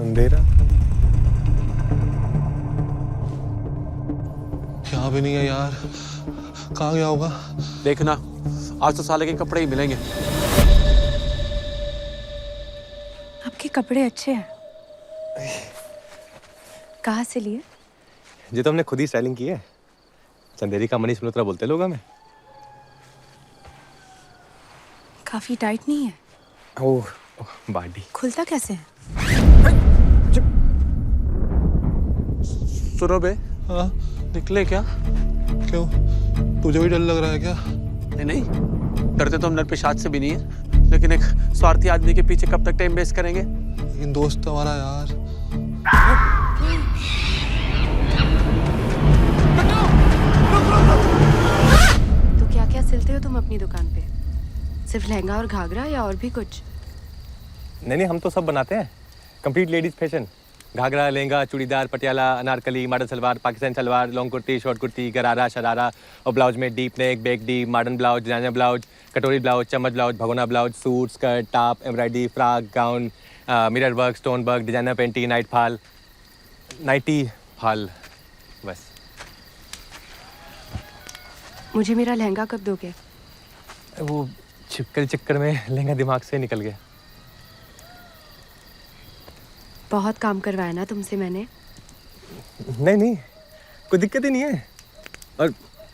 अंधेरा? यहाँ भी नहीं है यार। कहाँ गया होगा? देखना आज तो साले के कपड़े ही मिलेंगे। आपके कपड़े अच्छे हैं। कहाँ से लिए? ये तो हमने खुद ही स्टाइलिंग की है। चंदेरी का मनीष मल्होत्रा बोलते लोग हमें। काफी टाइट नहीं है? ओह बाडी। खुलता कैसे है? सुनो बे। हाँ? निकले क्या? क्यों? तुझे भी डर लग रहा है क्या? नहीं नहीं, डरते तो हम नर पिशाच से भी नहीं है, लेकिन एक स्वार्थी आदमी के पीछे कब तक टाइम वेस्ट करेंगे? लेकिन दोस्त हमारा यार। तो क्या क्या सिलते हो तुम अपनी दुकान पे? सिर्फ लहंगा और घाघरा या और भी कुछ? नहीं हम तो सब बनाते हैं। Complete ladies fashion. Ghagra, lehenga, churidar, Patiala, Anarkali, modern salwar, Pakistani salwar, long kurti, short kurti, gharara, sharara और ब्लाउज में deep neck, back deep, modern blouse, designer blouse, कटोरी ब्लाउज, चम्मच ब्लाउज, भगोना blouse, suit, skirt, top, embroidery, frock, gown, mirror work, stone work, designer panty, nightie fall, बस। मुझे मेरा लहंगा कब दोगे? वो छिपकली चक्कर में लहंगा दिमाग से निकल गया। बहुत काम करवाया ना तुमसे मैंने। नहीं कोई दिक्कत ही नहीं है। और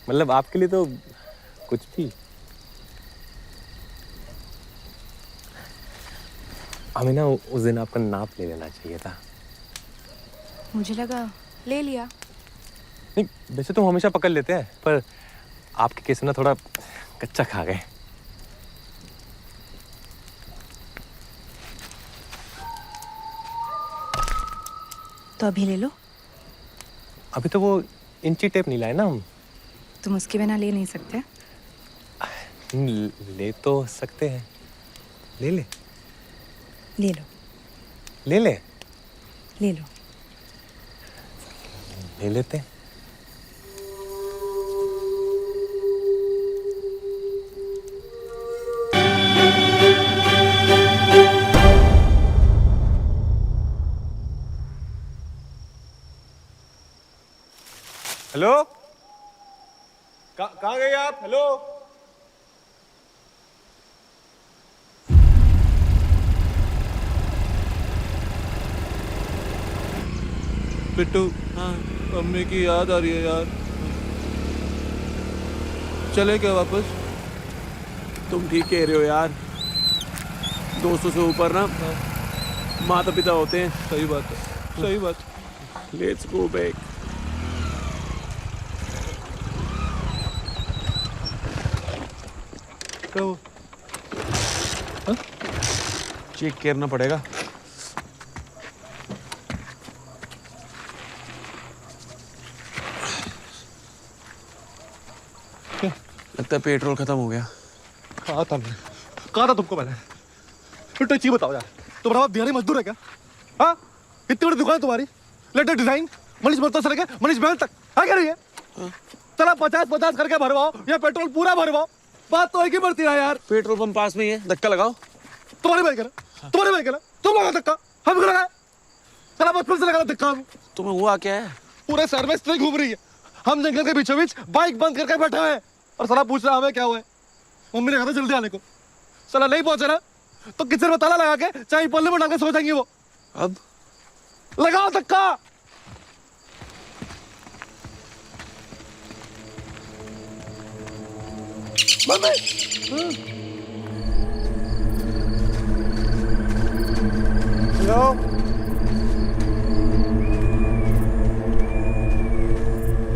मतलब आपके लिए तो कुछ भी। हमें ना उस दिन आपका नाप ले लेना चाहिए था। मुझे लगा ले लिया। नहीं, वैसे तो हम हमेशा पकड़ लेते हैं, पर आपके केस में ना थोड़ा कच्चा खा गए। तो अभी ले लो। अभी तो वो इंची टेप नहीं लाए ना हम। तुम उसके बिना ले नहीं सकते। ले तो सकते हैं। ले ले ले लो। ले ले ले लो। ले लेते हैं। हेलो, कहाँ गए आप? हेलो, बिट्टू, हाँ मम्मी की याद आ रही है यार। चले क्या वापस? तुम ठीक कह रहे हो यार, दोस्तों से ऊपर ना माता पिता होते हैं। सही बात है, सही बात। Let's go back. तो चेक करना पड़ेगा। लगता है पेट्रोल खत्म हो गया। कहा था तुमको मैंने। तो चीज बताओ यार, तुम्हारा बाप दिहाड़ी मजदूर है क्या? हाँ, इतनी बड़ी दुकान है तुम्हारी, लेटेस्ट डिजाइन, मनीष बर्तन से लेकर मनीष महल तक है क्या? रही है चला 50-50 करके भरवाओ या पेट्रोल पूरा भरवाओ, बात तो एक ही बढ़ती है यार। पेट्रोल पंप पास में ही है, धक्का लगाओ। तुम्हारी बाइक है ना, तुम्हारी बाइक है ना, तुम लगा धक्का, हम लगा। चला बचपन से लगा धक्का। तुम्हें हुआ क्या है? पूरे शहर में स्त्री घूम रही है, हम जंगल के बीचों बीच बाइक बंद करके बैठे हुए हैं और साला पूछ रहा हमें क्या हुआ है। मम्मी ने कहा था जल्दी आने को, साला नहीं पहुंचे ना तो किचन में ताला लगा के चाय पल्ले में डाल के सो जाएंगी वो। अब लगाओ धक्का। हेलो,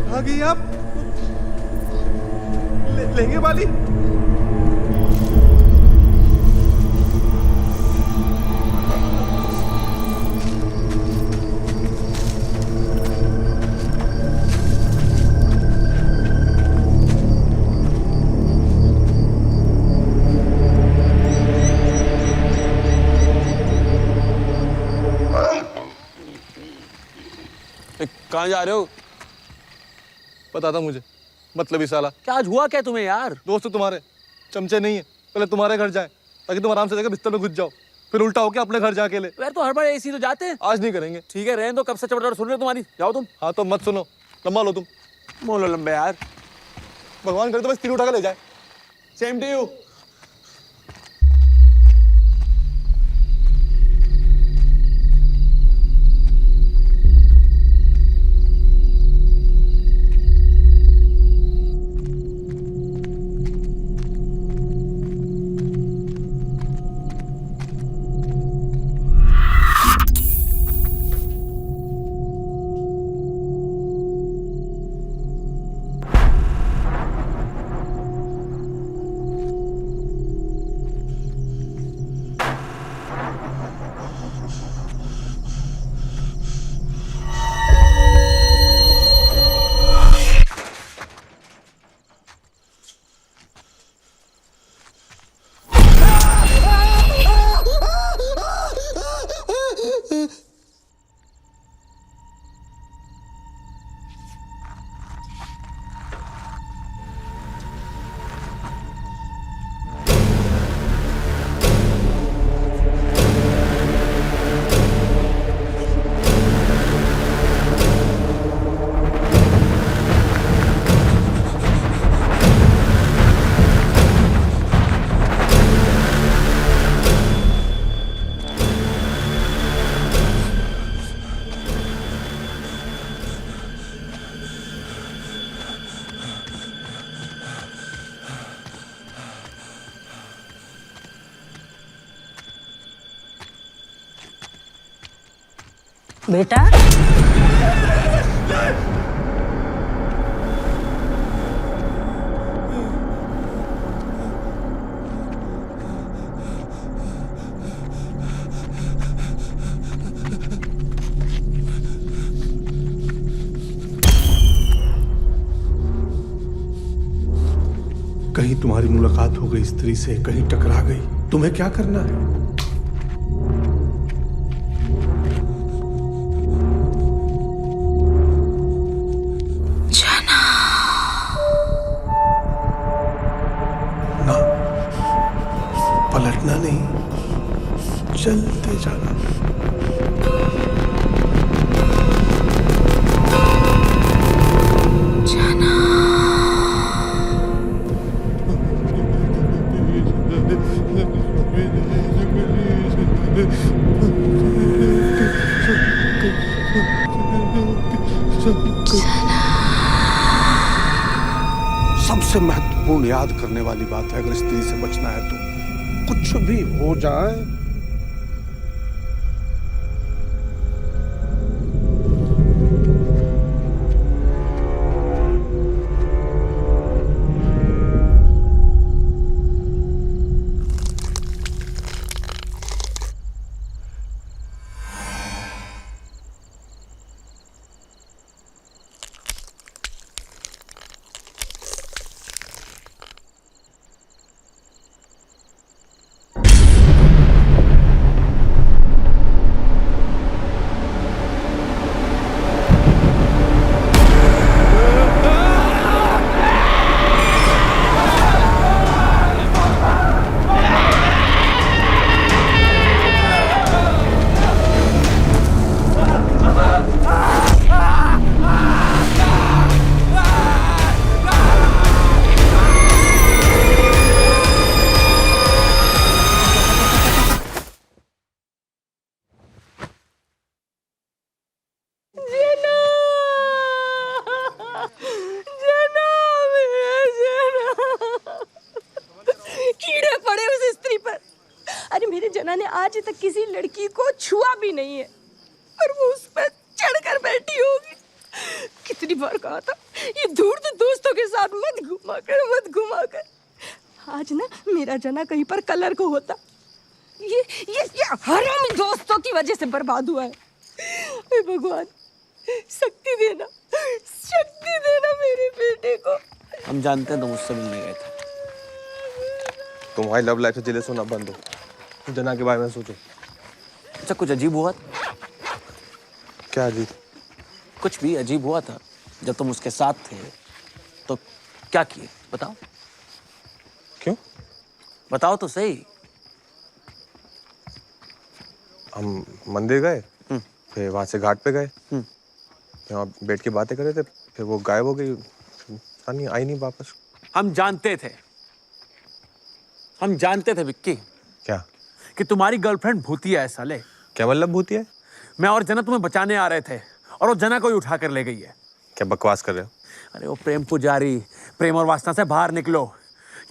आ गई आप? लेंगे वाली? कहाँ जा रहे हो? पता था मुझे, मतलब ही साला। क्या आज हुआ क्या तुम्हें यार? दोस्त तुम्हारे चमचे नहीं है, पहले तुम्हारे घर जाए ताकि तुम आराम से जाकर बिस्तर में घुस जाओ, फिर उल्टा होके अपने घर जाके ले। यार तो हर बार ऐसी तो जाते हैं। आज नहीं करेंगे। ठीक है, रहने दो, कब से चबड़ सुन रहे हो तुम्हारी, जाओ तुम। हाँ तो मत सुनो, लंबा लो तुम। मोलो लंबे यार, भगवान करे तो बस तीर उठा के ले जाए। Same to you. बेटा कहीं तुम्हारी मुलाकात हो गई स्त्री से, कहीं टकरा गई, तुम्हें क्या करना है? ना, पलटना नहीं, चलते जाना। सबसे महत्वपूर्ण याद करने वाली बात है, अगर स्त्री से बचना है तो कुछ भी हो जाए जना ने आज तक किसी लड़की को छुआ भी नहीं है और वो उस पर चढ़कर बैठी होगी। कितनी बार कहा था ये दूर तो दोस्तों के साथ मत घुमा कर। आज ना मेरा जना कहीं पर कलर को होता। ये हरामी दोस्तों की वजह से बर्बाद हुआ है। हे भगवान शक्ति देना मेरे बेटे को। हम जानते हैं तुम मुझसे मिलने गए थे। तुम्हारी लव लाइफ से जेलस होना बंद हो, जना के बारे में सोचो। अच्छा कुछ अजीब हुआ था? क्या अजीब? कुछ भी अजीब हुआ था जब तुम उसके साथ थे तो क्या किए बताओ? क्यों? बताओ तो सही। हम मंदिर गए, फिर वहां से घाट पे गए, यहाँ बैठ के बातें कर रहे थे, फिर वो गायब हो गई, आई नहीं वापस। हम जानते थे विक्की। क्या? कि तुम्हारी गर्लफ्रेंड भूतिया है साले। क्या मतलब भूतिया है? मैं और जना तुम्हें बचाने आ रहे थे और वो जना को ही उठा कर ले गई है। क्या बकवास कर रहे हो? अरे वो प्रेम पुजारी, प्रेम और वासना से बाहर निकलो।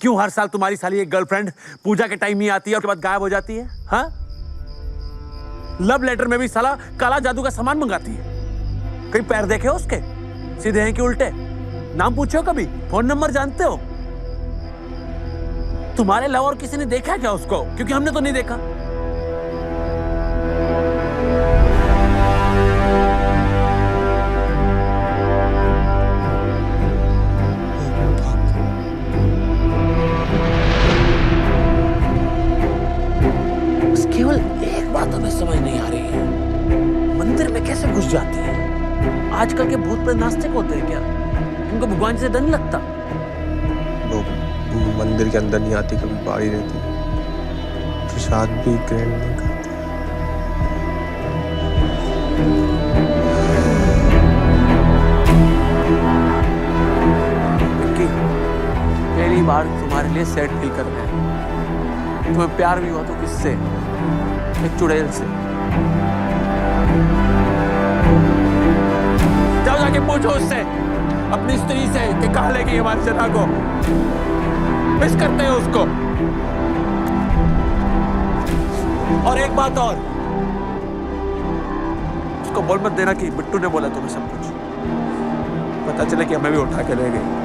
क्यों हर साल तुम्हारी साली एक गर्लफ्रेंड पूजा के टाइम ही आती है और उसके बाद गायब हो जाती है? हाँ, लव लेटर में भी साला काला जादू का सामान मंगाती है। कहीं पैर देखे हो उसके? सीधे हैं कि उल्टे? नाम पूछो कभी? फोन नंबर जानते हो? तुम्हारे अलावा और किसी ने देखा क्या उसको? क्योंकि हमने तो नहीं देखा। बस केवल एक बात हमें समझ नहीं आ रही है, मंदिर में कैसे घुस जाती है? आजकल के भूत प्रेत नास्तिक होते हैं क्या? इनको भगवान से डर नहीं लगता? मंदिर के अंदर नहीं आती, कभी बाहर ही रहती, प्रसाद भी ग्रहण नहीं करती। पहली बार तुम्हारे लिए सेट फील कर रहे हैं। तुम्हें प्यार भी हुआ तो किससे? एक चुड़ैल से। जाओ जाके पूछो उससे, अपनी स्त्री से, कि कहाँ ले गई हमारी जना को। मिस करते हैं उसको। और एक बात और, उसको बोल मत देना कि बिट्टू ने बोला तुम्हें सब कुछ। पता चले कि हमें भी उठा के ले गई।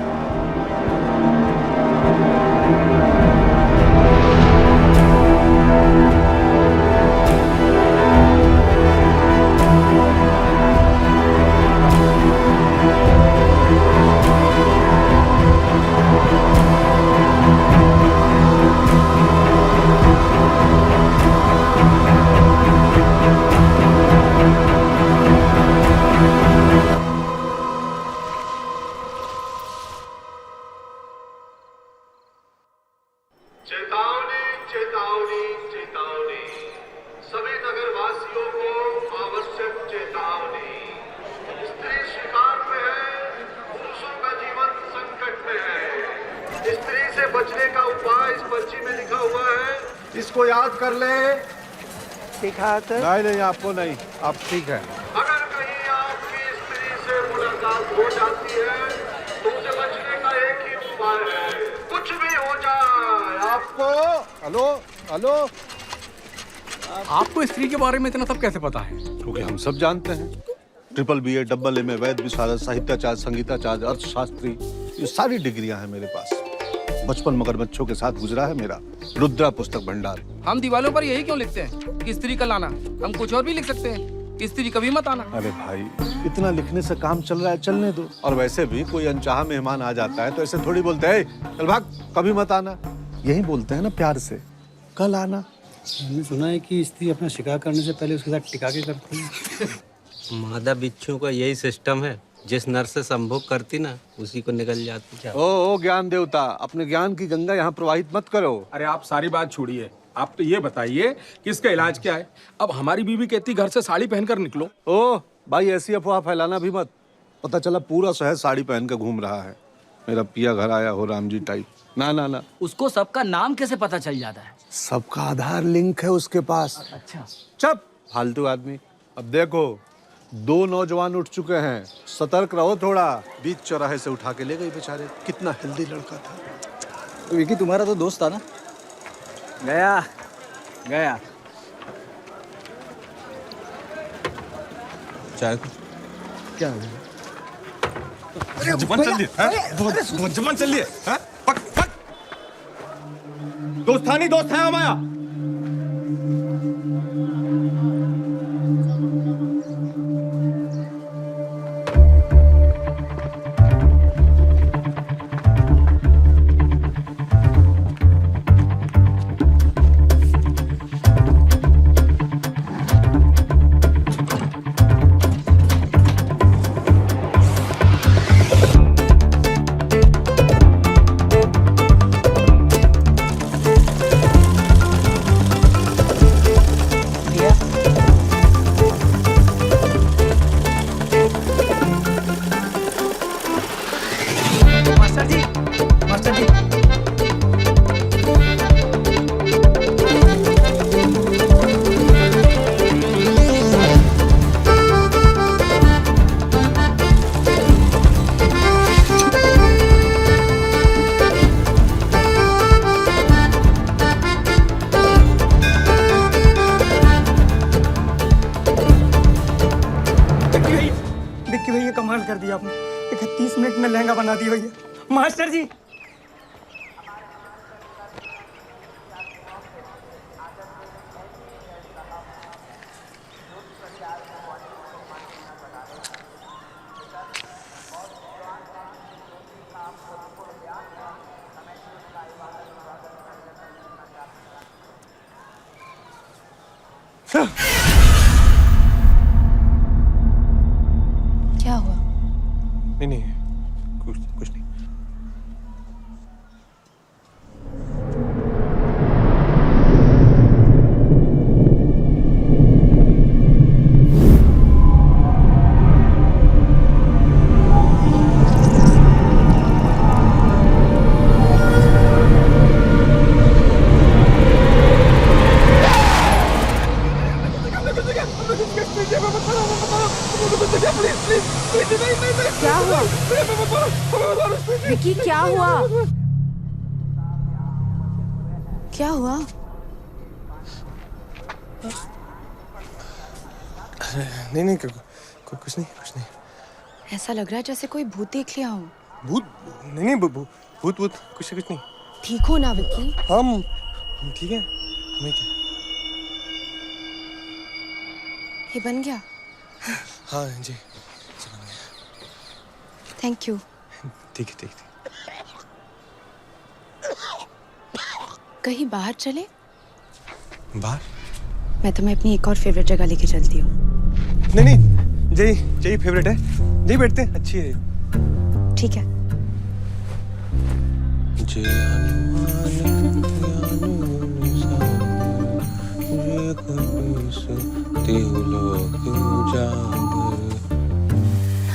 चेतावनी चेतावनी चेतावनी, सभी नगरवासियों को आवश्यक चेतावनी। स्त्री शिकार में है, पुरुषों का जीवन संकट में है। स्त्री से बचने का उपाय इस पर्ची में लिखा हुआ है, इसको याद कर ले। नहीं, आपको नहीं, आप ठीक है। अगर कहीं आपकी स्त्री से मुलाकात हो जाती है तो उसे बचने का एक ही उपाय है, कुछ भी हो जाए आपको। हेलो हेलो, आपको स्त्री के बारे में इतना सब कैसे पता है? क्योंकि हम सब जानते हैं। ट्रिपल BA, डबल MA, वैद विशारद, साहित्याचार्य, संगीताचार्य, अर्थशास्त्री, ये सारी डिग्रियां हैं मेरे पास। बचपन मगरमच्छों के साथ गुजरा है मेरा। रुद्रा पुस्तक भंडार। हम दीवालों पर यही क्यों लिखते हैं कि स्त्री का लाना? हम कुछ और भी लिख सकते हैं कि स्त्री कभी मत आना। अरे भाई, इतना लिखने से काम चल रहा है, चलने दो। और वैसे भी कोई अनचाहा मेहमान आ जाता है तो ऐसे थोड़ी बोलते हैं चल भाग, कभी मत आना। यही बोलते हैं ना प्यार से, कल आना। मैंने सुना है कि स्त्री अपना शिकार करने से पहले उसके साथ टिका के करती है। मादा बिच्छू का यही सिस्टम है, जिस नर से संभोग करती ना उसी को निकल जाती। ओ ज्ञान देवता, अपने ज्ञान की गंगा यहाँ प्रवाहित मत करो। अरे आप सारी बात छोड़िए, आप तो ये बताइए कि इसका इलाज क्या है? अब हमारी बीवी कहती घर से साड़ी पहनकर निकलो। ओ भाई, ऐसी अफवाह फैलाना भी मत। पता चला पूरा शहर साड़ी पहन के घूम रहा है। मेरा पिया घर आया हो राम जी टाइप। ना ना ना, उसको सबका नाम कैसे पता चल जाता है? सबका आधार लिंक है उसके पास। अच्छा, चुप फालतू आदमी। अब देखो, 2 नौजवान उठ चुके हैं, सतर्क रहो थोड़ा। बीच चौराहे से उठा के ले गई बेचारे। कितना हेल्दी लड़का था। तो विकी तुम्हारा तो दोस्त था ना? गया गया। चाय क्या हो गया? जबान चल रही है, बहुत जबान चल रही है। पक पक, दोस्तानी दोस्त है हमारा। कमाल कर दिया आपने। 31 मिनट में लहंगा बना दिया भैया। मास्टर जी, क्या हुआ? नहीं, कुछ नहीं। क्या हुआ? विकी, क्या हुआ? क्या हुआ? नहीं नहीं कुछ नहीं। ऐसा लग रहा है जैसे कोई भूत देख लिया हो। भूत? नहीं भूत कुछ नहीं। ठीक हो ना विक्की? हम ठीक है। हमें क्या? ये बन गया? हाँ जी। Thank you. ठीक है। कहीं बाहर चले? बाहर? मैं तुम्हें अपनी एक और फेवरेट जगह लेके चलती हूँ। नहीं यही फेवरेट है। यही बैठते हैं, अच्छी है। ठीक है।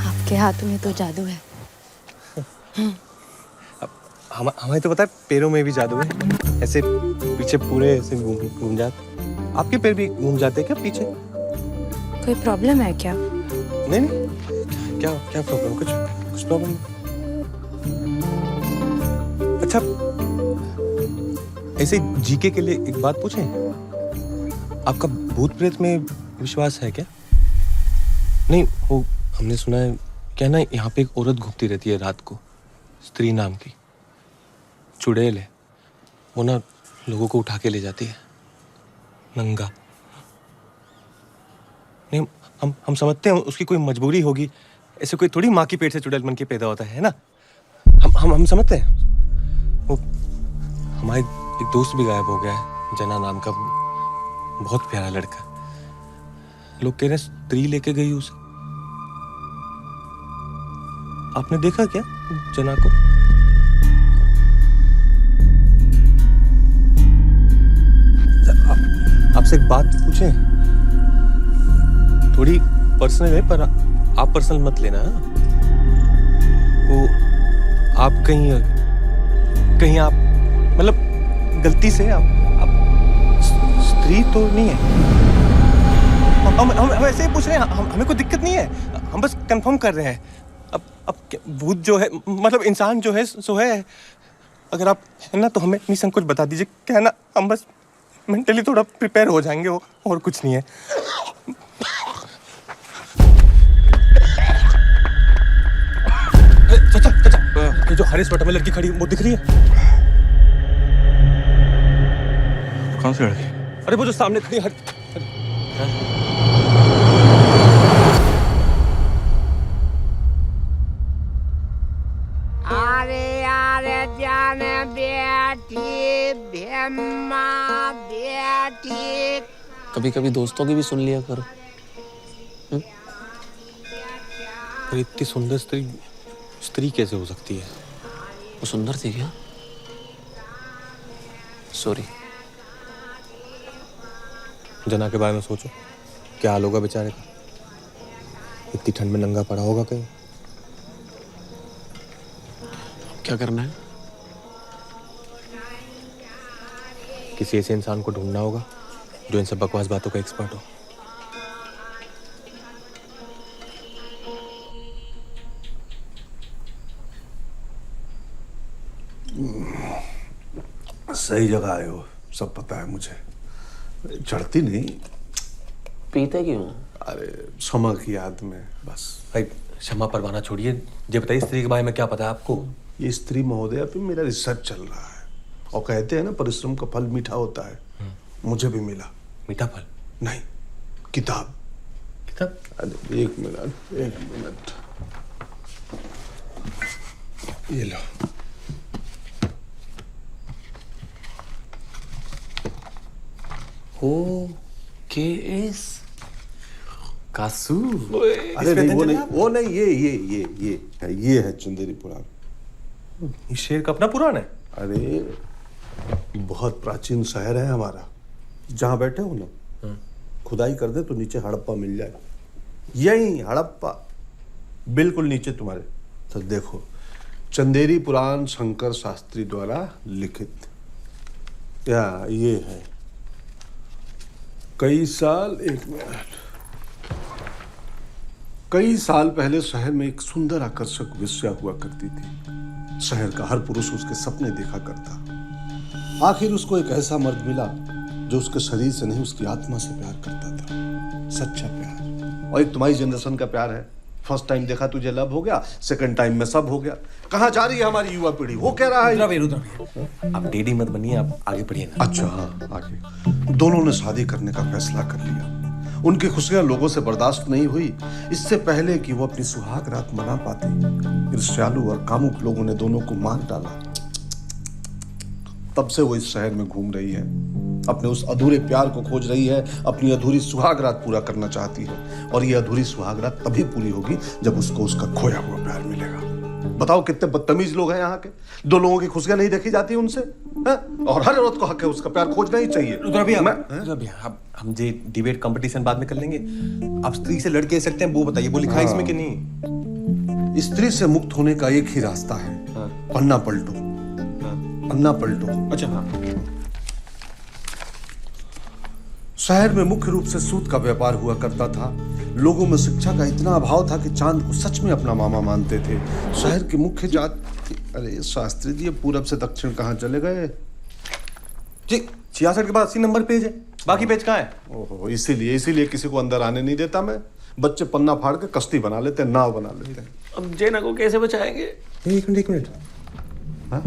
आपके हाथों में तो जादू है। हमें तो पता है पैरों में भी जादू है। ऐसे पीछे पूरे ऐसे घूम जाते। आपके पैर भी घूम जाते हैं क्या पीछे? कोई प्रॉब्लम है क्या? नहीं क्या प्रॉब्लम? कुछ प्रॉब्लम नहीं। अच्छा, ऐसे जीके के लिए एक बात पूछें? आपका भूत प्रेत में विश्वास है क्या? नहीं, वो हमने सुना है क्या ना, यहाँ पे एक औरत घूमती रहती है रात को, स्त्री नाम की, चुड़ैल है। वो ना लोगों को उठा के ले जाती है नंगा। नहीं, हम समझते हैं उसकी कोई मजबूरी होगी। ऐसे कोई थोड़ी माँ की पेट से चुड़ैल बन के पैदा होता है ना। हम समझते हैं। वो हमारे एक दोस्त भी गायब हो गया है, जना नाम का, बहुत प्यारा लड़का। लोग कह रहे हैं स्त्री लेके गई उसे। आपने देखा क्या जना को? आपसे एक बात पूछें? थोड़ी पर्सनल है, पर आप पर्सनल मत लेना। वो आप कहीं आप मतलब गलती से आप स्त्री तो नहीं है? हम ऐसे ही पूछ रहे हैं। हमें कोई दिक्कत नहीं है, हम बस कंफर्म कर रहे हैं। अब भूत जो है, मतलब इंसान जो है सो है। अगर आप है ना तो हमें निसंकोच बता दीजिए, क्या है ना, हम बस मेंटली थोड़ा प्रिपेयर हो जाएंगे, और कुछ नहीं है। चाचा, ये जो हरे स्वेटर में लड़की खड़ी वो दिख रही है? कौन सी लड़की? अरे वो जो सामने खड़ी हरी। अरे जाने बेटी भेमा बेटी। कभी कभी दोस्तों की भी सुन लिया करो। पर इतनी सुंदर स्त्री कैसे हो सकती है? वो सुंदर थी क्या? सॉरी। जना के बारे में सोचो, क्या हाल होगा बेचारे का। इतनी ठंड में नंगा पड़ा होगा कहीं। क्या करना है? किसी ऐसे इंसान को ढूंढना होगा जो इन सब बकवास बातों का एक्सपर्ट हो। सही जगह आए हो, सब पता है मुझे। चढ़ती नहीं। पीते क्यों? अरे क्षमा की याद में बस। भाई क्षमा परवाना छोड़िए, ये बताइए स्त्री के बारे में क्या पता है आपको? ये स्त्री महोदया पे मेरा रिसर्च चल रहा है, और कहते हैं ना परिश्रम का फल मीठा होता है। मुझे भी मिला। मीठा फल? नहीं, किताब। किताब? अरे एक मिनट। ये लो। KS कासू। अरे नहीं, वो नहीं, ये है चंदेरी पुराण। ये शेर का अपना पुराण है? अरे बहुत प्राचीन शहर है हमारा। जहाँ बैठे हो ना, खुदाई कर दे तो नीचे हड़प्पा मिल जाए। यही हड़प्पा बिल्कुल नीचे तुम्हारे। तो देखो, चंदेरी पुराण शंकर शास्त्री द्वारा लिखित। ये है। कई साल पहले शहर में एक सुंदर आकर्षक वेश्या हुआ करती थी। शहर का हर पुरुष उसके सपने देखा करता। आखिर उसको एक ऐसा मर्द मिला जो उसके शरीर से नहीं, उसकी आत्मा से प्यार करता था। सच्चा प्यार। और एक तुम्हारी जनरेशन का प्यार है। फर्स्ट टाइम देखा तुझे लव हो गया, सेकंड टाइम में सब हो गया। कहाँ जा रही है हमारी युवा पीढ़ी? वो कह रहा है आप डेडी मत बनिए, आप आगे बढ़िए ना। अच्छा हाँ, आगे। दोनों ने शादी करने का फैसला कर लिया। उनकी खुशियां लोगों से बर्दाश्त नहीं हुई। इससे पहले कि वो अपनी सुहाग रात मना पाते, ईर्ष्यालु और कामुक लोगों ने दोनों को मार डाला। तब से वो इस शहर में घूम रही है, अपने उस अधूरे प्यार को खोज रही है, अपनी अधूरी सुहाग रात पूरा करना चाहती है। और ये अधूरी सुहाग रात तभी पूरी होगी जब उसको उसका खोया हुआ प्यार मिलेगा। बताओ कितने बदतमीज लोग हैं यहाँ के। दो लोगों की खुशियां नहीं देखी जाती उनसे, है? और हर औरत को हक है उसका प्यार खोजना ही चाहिए। हम जे डिबेट कंपटीशन बाद में कर लेंगे। आप स्त्री से लड़ के सकते हैं, वो बताइए, वो लिखा है इसमें कि नहीं? स्त्री से मुक्त होने का एक ही रास्ता है, पन्ना पलटो। पन्ना पलटो। अच्छा हाँ। शहर में मुख्य रूप से सूत का व्यापार हुआ करता था। लोगों में शिक्षा का इतना अभाव था कि चांद को सच में अपना मामा मानते थे। शहर की मुख्य जाति, अरे शास्त्री जी, पूरब से दक्षिण कहाँ चले गए? जी 66 के बाद 80 नंबर पेज है, बाकी पेज कहाँ है? ओहो, इसीलिए किसी को अंदर आने नहीं देता मैं। बच्चे पन्ना फाड़ के कश्ती बना लेते हैं, नाव बना लेते हैं। अब जेना को कैसे बचाएंगे? एक मिनट। हाँ,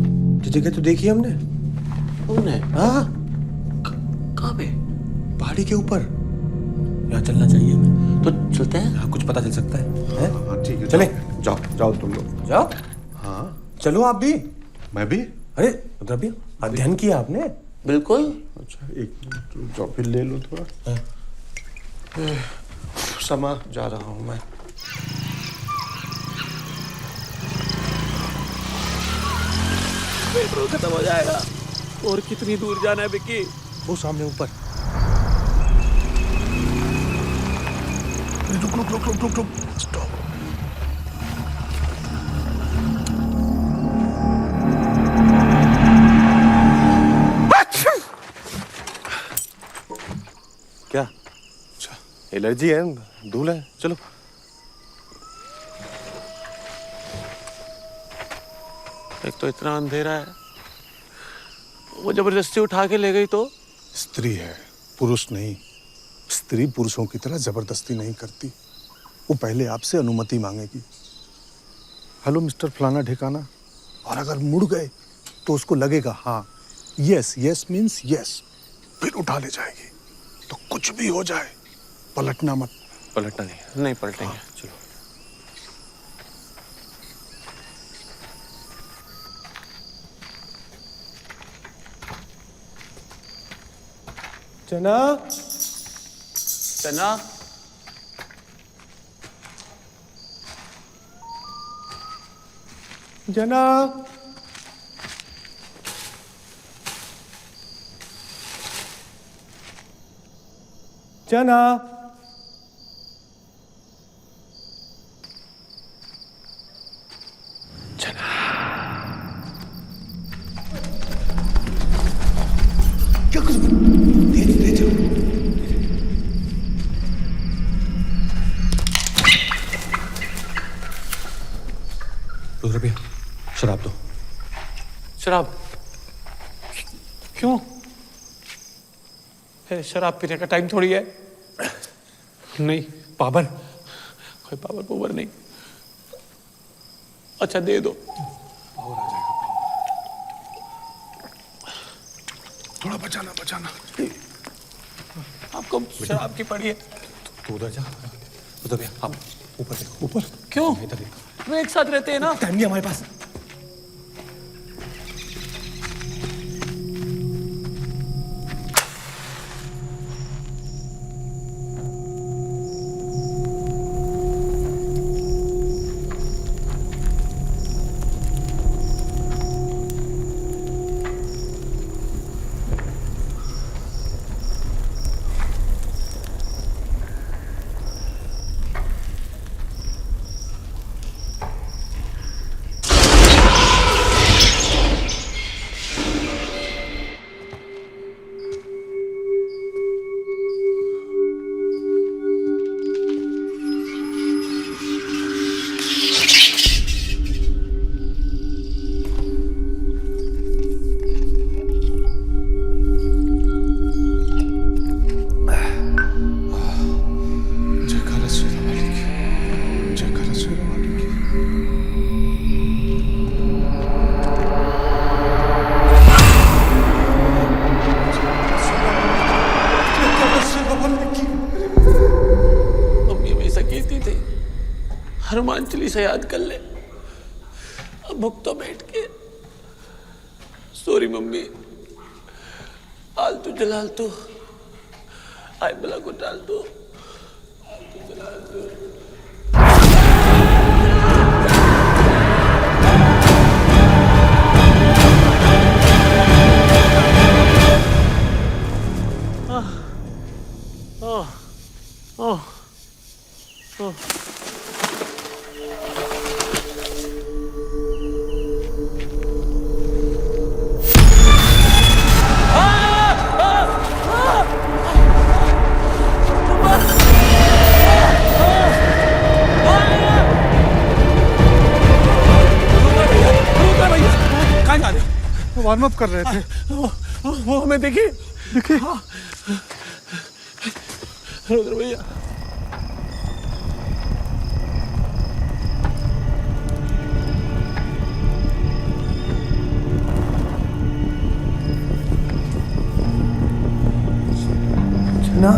जगह तो देखी हमने। उन्हें? हाँ, कहाँ पे? पहाड़ी के ऊपर। यहाँ चलना चाहिए हमें। तो चलते हैं? हाँ, कुछ पता चल सकता है। हाँ ठीक है, चले। जाओ तुम लोग जाओ। हाँ चलो आप भी। मैं भी? अरे रुद्र, अध्ययन किया आपने? बिल्कुल। अच्छा एक मिनट, जाओ फिर ले लो थोड़ा। समा जा रहा हूँ मैं। पेट्रोल खत्म हो जाएगा। और कितनी दूर जाना है विक्की? वो सामने ऊपर। रुक स्टॉप। क्या? एलर्जी है, धूल है। चलो। एक तो इतना अंधेरा है, वो जबरदस्ती उठा के ले गई तो? स्त्री है, पुरुष नहीं। स्त्री पुरुषों की तरह जबरदस्ती नहीं करती। वो पहले आपसे अनुमति मांगेगी। हेलो मिस्टर फलाना ठिकाना, और अगर मुड़ गए तो उसको लगेगा हाँ, यस मीन्स यस, फिर उठा ले जाएगी। तो कुछ भी हो जाए पलटना मत। पलटना नहीं पलटेंगे। हाँ, चलो। चना चना जना चना क्या कुछ तेज रुपया शराब दो। शराब? क्यों? शराब पीने का टाइम थोड़ी है। नहीं पावर, कोई पावर पोवर नहीं। अच्छा दे दो। थोड़ा बचाना। आपको शराब की पड़ी है? तू उधर जा। उधर भैया आप ऊपर देखो। ऊपर क्यों? इधर देखो। वे एक साथ रहते हैं ना। टाइम नहीं हमारे पास। हनुमान चालीसा याद कर ले। अब भुक तो बैठ के। सॉरी मम्मी, आलतू जलालतू, आय बला को डाल दो। आलतू जलालतू। वार्म अप कर रहे थे। वो हमें देखिए देखिए रुद्र भैया। ना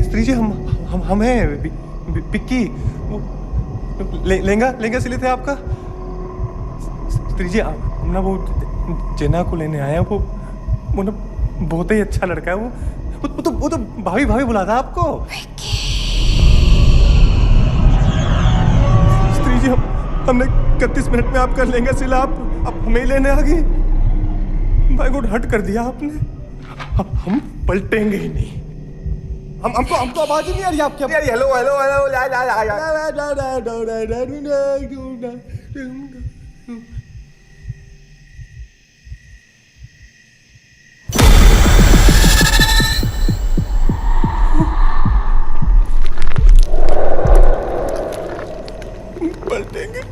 स्त्री जी, हम हैं पिक्की। लहंगा सिले थे आपका। स्त्री जी, हम ना वो जेना को लेने आए हैं। वो ना बहुत ही अच्छा लड़का है। वो तो भाभी बुला था आपको। स्त्री जी, हमने 31 मिनट में आपका लहंगा सिला। आप हमें लेने आ गई। भाई को हट कर दिया आपने। हम पलटेंगे ही नहीं। हमको आवाज ही नहीं आ रही आपकी। हेलो पलटेंगे।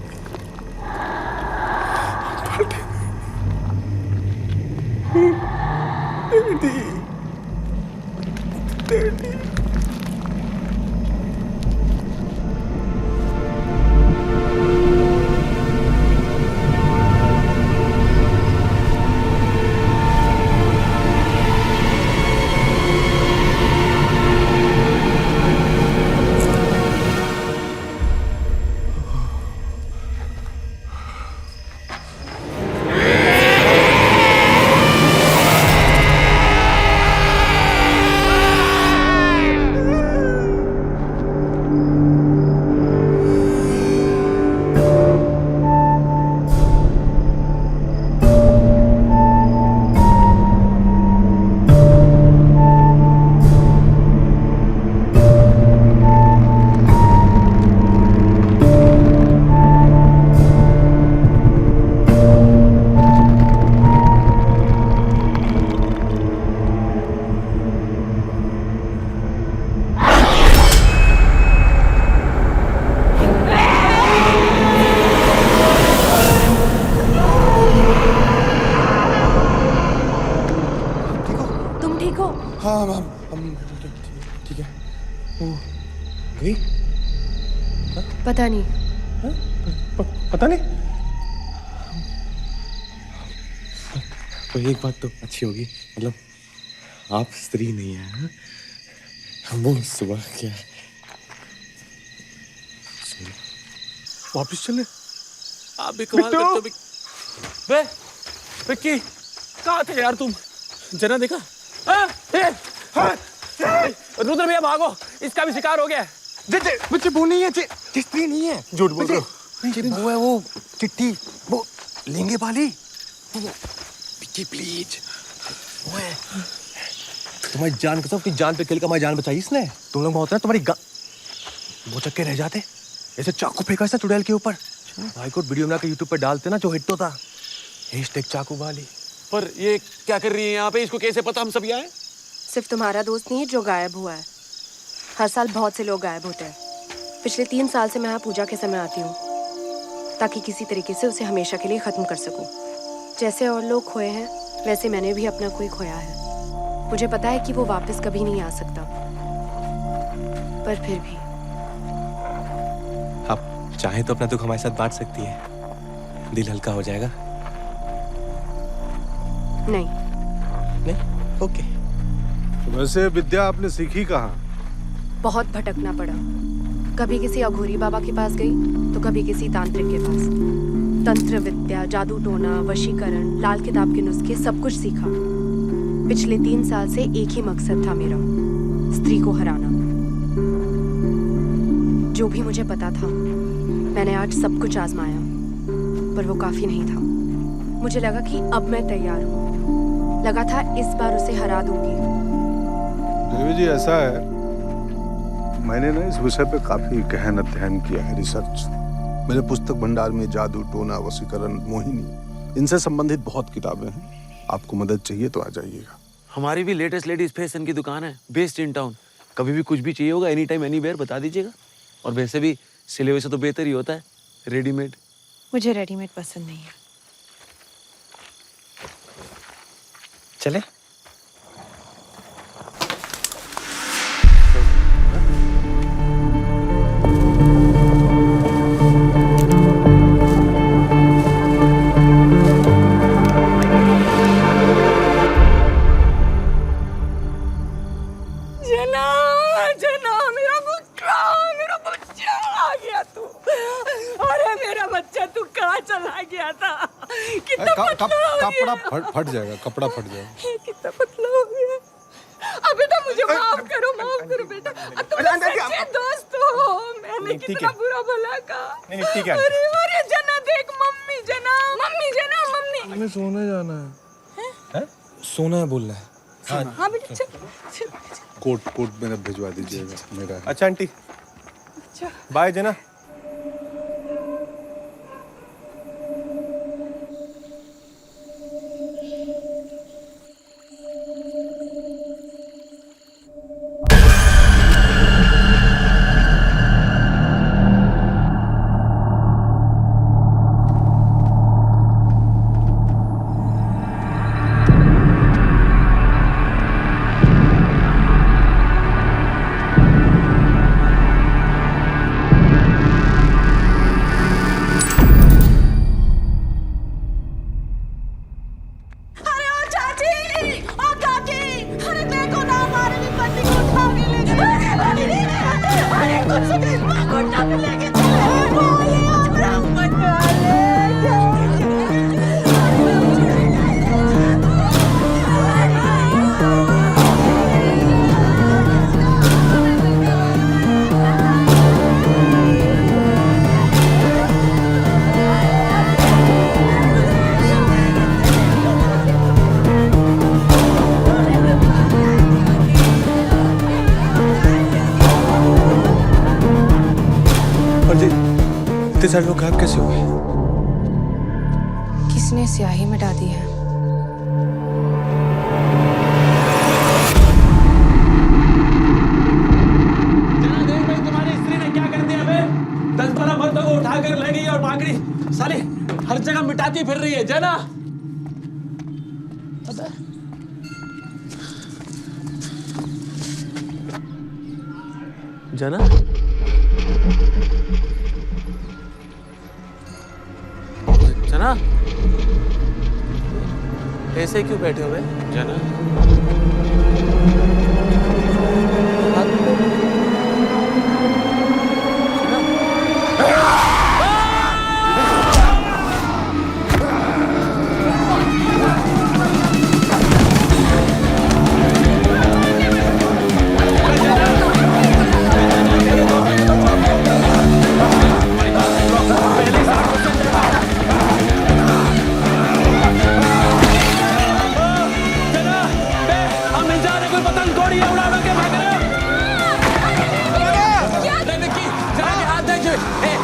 हाँ हम ठीक है। गई? पता नहीं। पता नहीं। तो एक बात तो अच्छी होगी, मतलब आप स्त्री नहीं है। हाँ? वो सुबह क्या वापिस चले। आप भी कमाल करते हो। बे विक्की, कहाँ थे यार तुम? जना देखा? रुद्र भैया भागो, इसका भी शिकार हो गया। बच्चे वो नहीं है, स्त्री नहीं है। झूठ बोल रहे हो। वो है वो चिट्ठी, वो लेंगे वाली। विक्की प्लीज, वो है। तुम्हारी जान कसम, अपनी जान पे खेल कर हमारी जान बचाई इसने। तुम लोग होता है तुम्हारी वो चक्के रह जाते ऐसे चाकू फेंका था चुड़ैल के ऊपर, भाई को वीडियो बना के यूट्यूब पे डालते ना, जो हिट होता। #चाकू वाली। पर ये क्या कर रही है यहाँ पे? इसको कैसे पता हम सब यहाँ हैं? सिर्फ तुम्हारा दोस्त नहीं है जो गायब हुआ है। हर साल बहुत से लोग गायब होते हैं। पिछले 3 साल से मैं यहाँ पूजा के समय आती हूँ, ताकि किसी तरीके से उसे हमेशा के लिए खत्म कर सकूं। जैसे और लोग खोए हैं, वैसे मैंने भी अपना कोई खोया है। मुझे पता है कि वो वापस कभी नहीं आ सकता, पर फिर भी। आप चाहे तो अपना दुख हमारे साथ बांट सकती है, दिल हल्का हो जाएगा। नहीं। ओके। वैसे विद्या आपने सीखी कहाँ? बहुत भटकना पड़ा। कभी किसी अघोरी बाबा के पास गई, तो कभी किसी तांत्रिक के पास। तंत्र विद्या, जादू टोना, वशीकरण, लाल किताब के नुस्खे, सब कुछ सीखा। पिछले 3 साल से एक ही मकसद था मेरा, स्त्री को हराना। जो भी मुझे पता था, मैंने आज सब कुछ आजमाया, पर वो काफी नहीं था। मुझे लगा कि अब मैं तैयार हूँ। लगा था इस बार उसे हरा दूंगी। देवी जी, ऐसा है, मैंने ना इस विषय पे काफी गहन अध्ययन किया है, रिसर्च। मेरे पुस्तक भंडार में जादू टोना, वशीकरण, मोहिनी, इनसे संबंधित बहुत किताबें हैं। आपको मदद चाहिए तो आ जाइएगा। हमारी भी लेटेस्ट लेडीज फैशन की दुकान है, बेस्ड इन टाउन। कभी भी कुछ भी चाहिए होगा, एनी टाइम एनीवेयर बता दीजिएगा। और वैसे भी सिले हुए से तो बेहतर ही होता है रेडीमेड। मुझे रेडीमेड पसंद नहीं है। चले? कपड़ा फट जाएगा, कपड़ा फट जाएगा। कितना पतला हो गया। अब बेटा मुझे माफ करो बेटा। तुम सच्चे दोस्त हो। मैंने कितना बुरा भला कहा। ठीक है। अरे जना देख, मम्मी जना। हमें सोने जाना है। सोना है बोल रहा है। हाँ बेटा चल। कोट मेरा भिजवा दीजिएगा, मेरा है। अच्छा आंटी, बाय जना। इतने सारे लोग गायब कैसे हुए? किसने स्याही मिटा दी है? जना देख भाई, तुम्हारी स्त्री ने क्या कर दिया बे? 10-12 मर्दों को उठाकर ले गई और भाग रही। साले हर जगह मिटाती फिर रही है जना। जना जना, ऐसे क्यों बैठे हुए? जना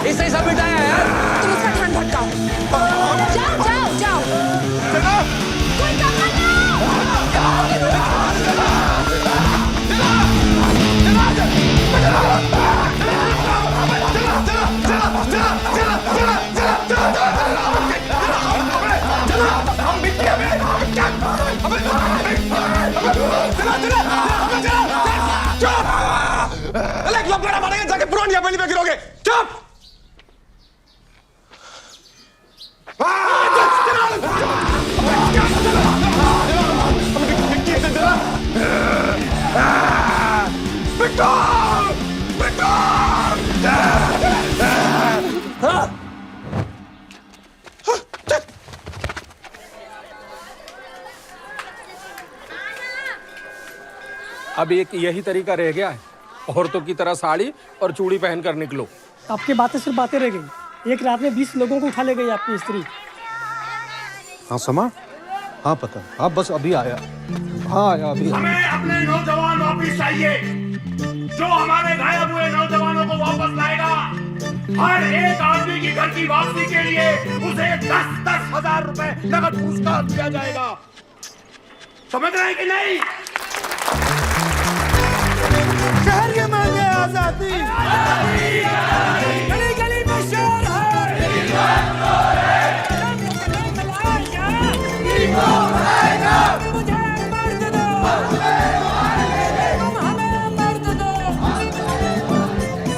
इससे सब मिटाया यार। तुम उसका ध्यान भटकाओ। जाओ जाओ जाओ। कोई कमरा लपड़ा मारेंगे जाके पुरानी हवेली में गिरोगे। चुप। अब एक यही तरीका रह गया है, औरतों की तरह साड़ी और चूड़ी पहनकर निकलो। आपकी बातें सिर्फ बातें रह गई। एक रात में 20 लोगों को उठा ले गई आपकी स्त्री। हाँ समा, हाँ पता, हाँ बस अभी आया, हाँ आया अभी। हमें अपने नौजवान वापिस चाहिए, जो हमारे गायब हुए नौजवानों को वापस लाएगा। हर एक आदमी की घर की वापसी के लिए उसे 10-10 हजार रुपए नगद पुरस्कार दिया जाएगा। समझ रहे हैं कि नहीं? शहर के मांगे आजादी, गली गली में शोर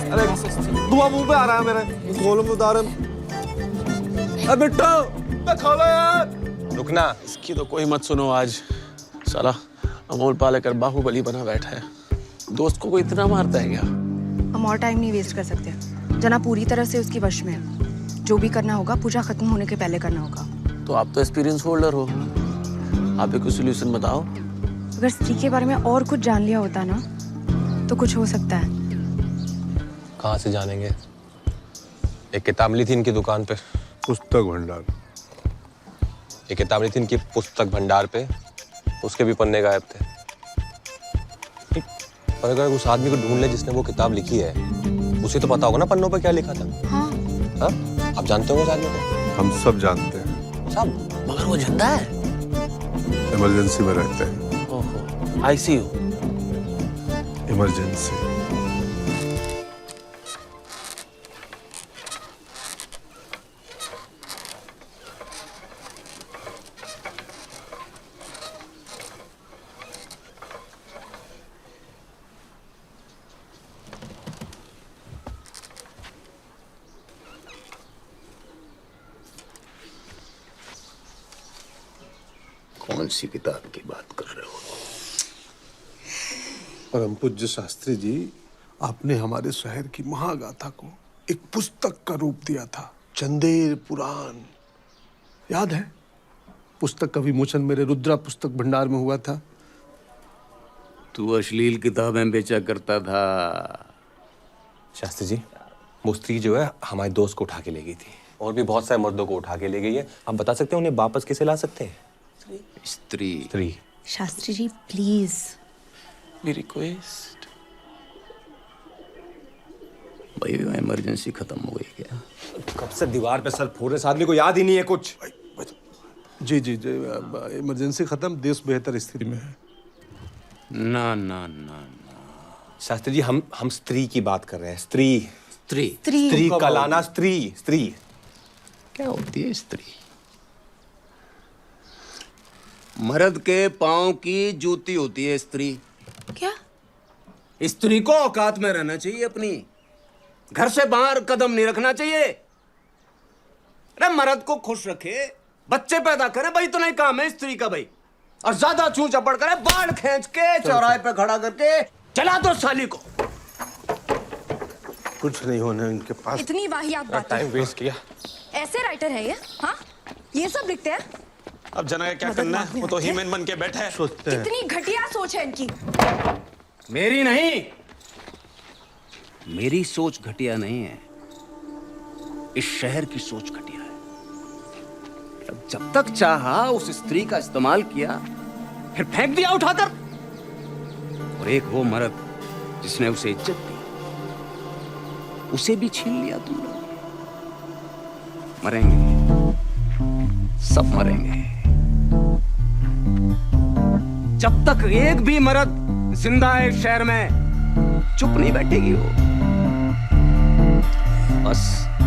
अरे धुआं मुंह पे आ रहा है मेरे, खोलो मुदारन। अबे बिट्टू खोलो यार। रुकना, इसकी तो कोई मत सुनो आज। साला अमोल पालेकर बाहुबली बना बैठा है, दोस्त को कोई इतना मारता है क्या? हम और टाइम नहीं वेस्ट कर सकते। जना पूरी तरह से उसकी वश में है। जो भी करना होगा पूजा खत्म होने के पहले करना होगा। तो आप तो एक्सपीरियंस होल्डर हो, आप एक सोल्यूशन बताओ। अगर स्त्री के बारे में और कुछ जान लिया होता ना तो कुछ हो सकता है। कहाँ से जानेंगे? एक किताब मिली थी इनकी दुकान पे, पुस्तक भंडार। एक किताब मिली थी इनकी पुस्तक भंडार पे, उसके भी पन्ने गायब थे। पर अगर उस आदमी को ढूंढ ले जिसने वो किताब लिखी है, उसे तो पता होगा ना पन्नों पे क्या लिखा था। हाँ। हाँ? आप जानते हो उस आदमी को? हम सब जानते हैं। सब? मगर वो जिंदा है? इमरजेंसी में रहते हैं। ओहो, आईसीयू। इमरजेंसी। कौन सी किताब की बात कर रहे हो? परम पूज्य शास्त्री जी, आपने हमारे शहर की महागाथा को एक पुस्तक का रूप दिया था, चंदेर पुराण। याद है? पुस्तक का विमोचन मेरे रुद्रा पुस्तक भंडार में हुआ था। तू अश्लील किताबें बेचा करता था। शास्त्री जी, वो स्त्री जो है हमारे दोस्त को उठा के ले गई थी, और भी बहुत सारे मर्दों को उठा के ले गई है। आप बता सकते हैं उन्हें वापस कैसे ला सकते हैं? स्त्री। शास्त्री जी प्लीज, मेरी रिक्वेस्ट। भाई इमरजेंसी खत्म हो गई क्या? कब से दीवार पे सर फोड़ रहे, आदमी को याद ही नहीं है कुछ। जी जी जी, इमरजेंसी खत्म, देश बेहतर स्थिति में है। ना ना ना ना शास्त्री जी, हम स्त्री की बात कर रहे हैं। स्त्री स्त्री स्त्री का लाना। स्त्री स्त्री क्या होती है? स्त्री मर्द के पांव की जूती होती है स्त्री। क्या? स्त्री को औकात में रहना चाहिए, अपनी घर से बाहर कदम नहीं रखना चाहिए। अरे मर्द को खुश रखे, बच्चे पैदा करे, भाई तो नहीं काम है स्त्री का भाई। और ज्यादा चूं चपड़ करे, बाल खींच के चौराहे पे खड़ा करके चला दो साली को। कुछ नहीं होने इनके पास। इतनी वाहियात बात। टाइम वेस्ट किया। ऐसे राइटर है ये? हाँ, ये सब लिखते हैं? अब जना क्या करना है, वो तो हीमैन बन के बैठा है। सोचते हैं। कितनी घटिया सोच है इनकी। मेरी नहीं, मेरी सोच घटिया नहीं है, इस शहर की सोच घटिया है। जब तक चाहा उस स्त्री का इस्तेमाल किया, फिर फेंक दिया उठाकर। और एक वो मर्द जिसने उसे इज्जत दी, उसे भी छीन लिया तुम लोग। मरेंगे, सब मरेंगे। जब तक एक भी मर्द जिंदा है इस शहर में, चुप नहीं बैठेगी वो। बस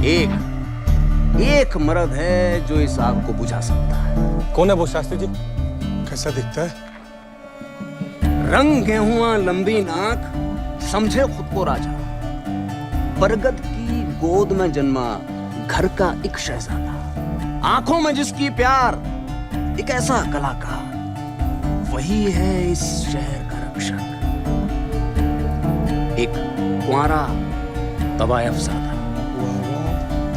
एक मर्द है जो इस आग को बुझा सकता है। कौन है वो शास्त्री जी? कैसा दिखता है? रंग गेहुआ लंबी नाक, समझे खुद को राजा। बरगद की गोद में जन्मा घर का एक शहजादा, आंखों में जिसकी प्यार, एक ऐसा कलाकार, वही है इस शहर का रक्षक। एक कुंवारा तवायफज़ादा।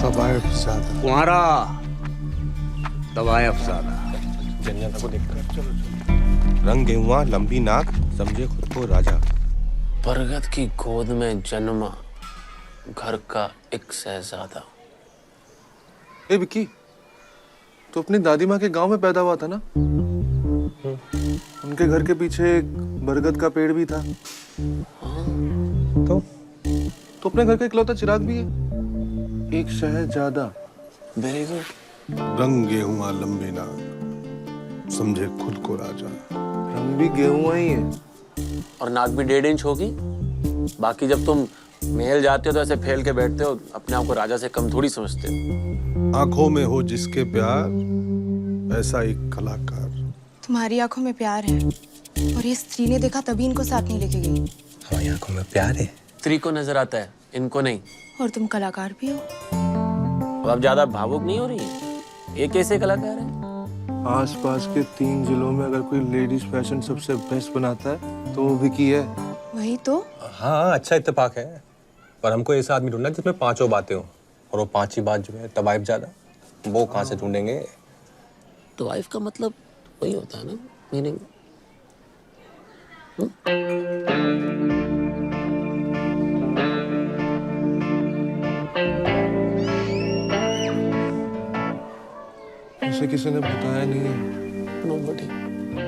कुंवारा तवायफज़ादा। रंग गेहुआ लंबी नाक, समझे खुद को राजा। बरगद की गोद में जन्मा घर का एक शहजादा। ए विक्की, तो अपनी दादी माँ के गांव में पैदा हुआ था ना? उनके घर के पीछे एक बरगद का पेड़ भी था। तो अपने घर का इकलौता चिराग भी है। एक शहजादा। Very good. रंग गेहुआ लंबी नाक, समझे खुद को राजा। रंग भी गेहुआ ही है। और नाक भी 1.5 इंच होगी। बाकी जब तुम महल जाते हो तो ऐसे फैल के बैठते हो, अपने आप को राजा से कम थोड़ी समझते हो। आंखों में हो जिसके प्यार, ऐसा एक कलाकार। तुम्हारी आंखों में प्यार है, और ये स्त्री ने देखा तभी इनको साथ नहीं लेके गई। हमारी आंखों में प्यार है। स्त्री को नजर आता है, इनको नहीं। और तुम कलाकार भी हो। अब आप ज्यादा भावुक नहीं हो रही है? ये कैसे कलाकार है? आसपास के 3 जिलों में अगर कोई लेडीज फैशन सबसे बेस्ट बनाता है तो वो विकी है। वही तो। हाँ, अच्छा इत्तेफाक है। पर हमको ऐसा आदमी ढूंढना जिसमें 5 बातें हो, और वो 5 ही बात जो है तवाइफज़ादा, वो कहाँ से ढूंढेंगे? तवाइफ का मतलब वही होता है ना, मीनिंग। उसे किसी ने बताया नहीं है। Nobody।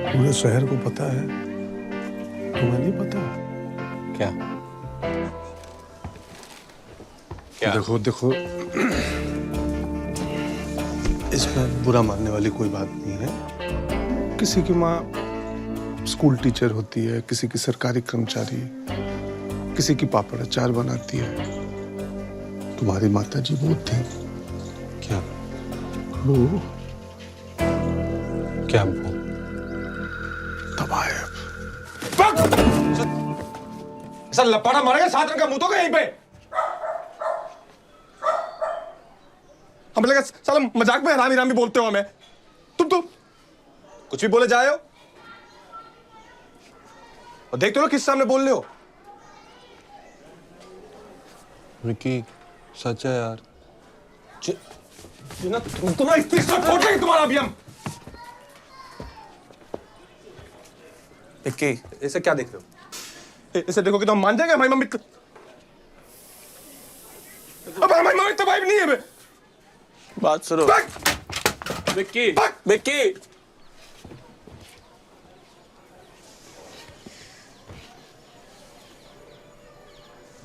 पूरे शहर को पता है, तुम्हें नहीं पता? क्या? क्या? देखो इसमें बुरा मानने वाली कोई बात नहीं है। किसी की माँ स्कूल टीचर होती है, किसी की सरकारी कर्मचारी, किसी की पापड़ अचार बनाती है। तुम्हारी माता जी वो थी। क्या? वो क्या वो? तवायफ। ऐसा लपाटा मारेगा 7 रंग का मुंह तो यहीं पे। हम लगा साला मजाक में हरामी रामी बोलते हो हमें। तुम कुछ भी बोले जाए हो, और देखते हो किस सामने बोल रहे हो। विकी सच है यार। तुम्हारा स्त्री सब फोड़ देंगे तुम्हारा अभी हम। विक्की, ऐसे क्या देख रहे हो? ऐसे देखो कि तो हम मान जाएंगे हमारी मम्मी। अब हमारी मम्मी तवाइफ नहीं है बे। बात सुनो विक्की। विक्की,